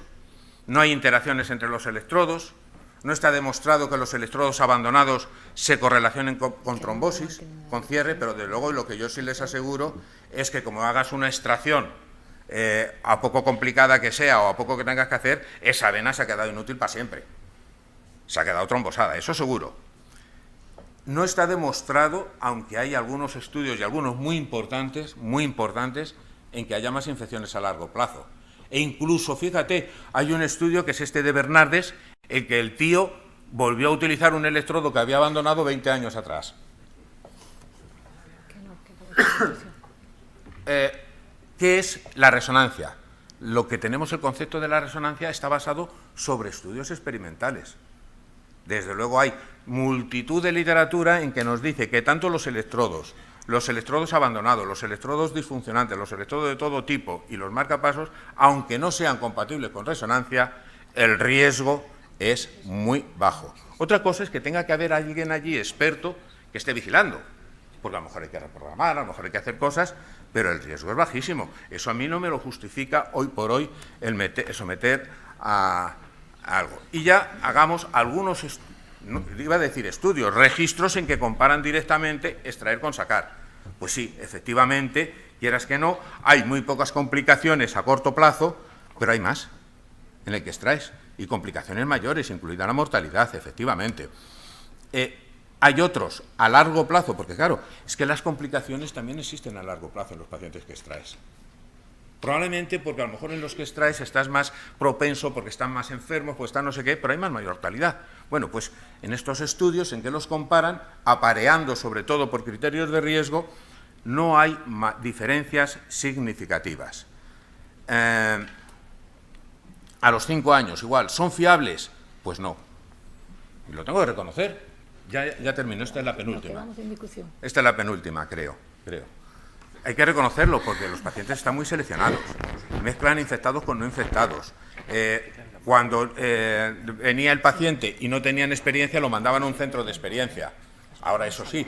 No hay interacciones entre los electrodos. No está demostrado que los electrodos abandonados se correlacionen con trombosis, con cierre, pero de luego lo que yo sí les aseguro es que como hagas una extracción, a poco complicada que sea o a poco que tengas que hacer, esa vena se ha quedado inútil para siempre. Se ha quedado trombosada, eso seguro. No está demostrado, aunque hay algunos estudios y algunos muy importantes, en que haya más infecciones a largo plazo. E incluso, fíjate, hay un estudio que es este de Bernardes, en que el tío volvió a utilizar un electrodo que había abandonado 20 años atrás. ¿Qué es la resonancia? Lo que tenemos, el concepto de la resonancia, está basado sobre estudios experimentales. Desde luego hay multitud de literatura en que nos dice que tanto los electrodos abandonados, los electrodos disfuncionantes, los electrodos de todo tipo y los marcapasos, aunque no sean compatibles con resonancia, el riesgo es muy bajo. Otra cosa es que tenga que haber alguien allí experto que esté vigilando, porque a lo mejor hay que reprogramar, a lo mejor hay que hacer cosas, pero el riesgo es bajísimo. Eso a mí no me lo justifica hoy por hoy el someter a algo. Y ya hagamos algunos, iba a decir estudios, registros en que comparan directamente extraer con sacar. Pues sí, efectivamente, quieras que no, hay muy pocas complicaciones a corto plazo, pero hay más en el que extraes, y complicaciones mayores, incluida la mortalidad, efectivamente. Hay otros a largo plazo, porque claro, es que las complicaciones también existen a largo plazo en los pacientes que extraes. Probablemente porque a lo mejor en los que extraes estás más propenso, porque están más enfermos, porque están no sé qué, pero hay más mortalidad. Bueno, pues en estos estudios en que los comparan, apareando sobre todo por criterios de riesgo, no hay diferencias significativas. A los 5 años, igual, ¿son fiables? Pues no. Y lo tengo que reconocer. Ya termino, esta es la penúltima. Esta es la penúltima, creo. Hay que reconocerlo porque los pacientes están muy seleccionados. Mezclan infectados con no infectados. Cuando venía el paciente y no tenían experiencia, lo mandaban a un centro de experiencia. Ahora, eso sí,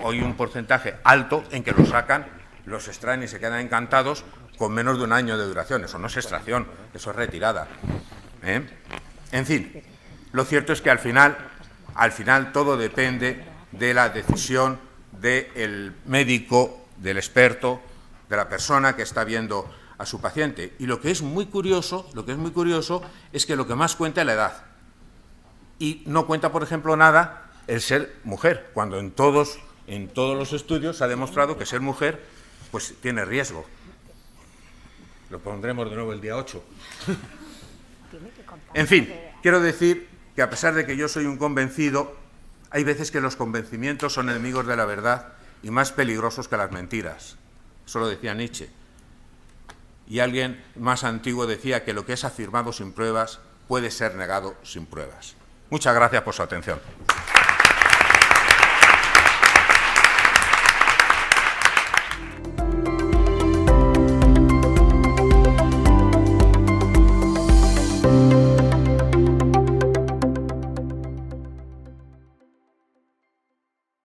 hoy un porcentaje alto en que lo sacan, los extraen y se quedan encantados con menos de 1 año de duración. Eso no es extracción, eso es retirada. En fin, lo cierto es que al final todo depende de la decisión del médico, del experto, de la persona que está viendo a su paciente. Y lo que es muy curioso es que lo que más cuenta es la edad. Y no cuenta, por ejemplo, nada el ser mujer, cuando en todos los estudios se ha demostrado que ser mujer pues tiene riesgo. Lo pondremos de nuevo el día 8. En fin, quiero decir que a pesar de que yo soy un convencido, hay veces que los convencimientos son enemigos de la verdad y más peligrosos que las mentiras. Eso lo decía Nietzsche. Y alguien más antiguo decía que lo que es afirmado sin pruebas puede ser negado sin pruebas. Muchas gracias por su atención.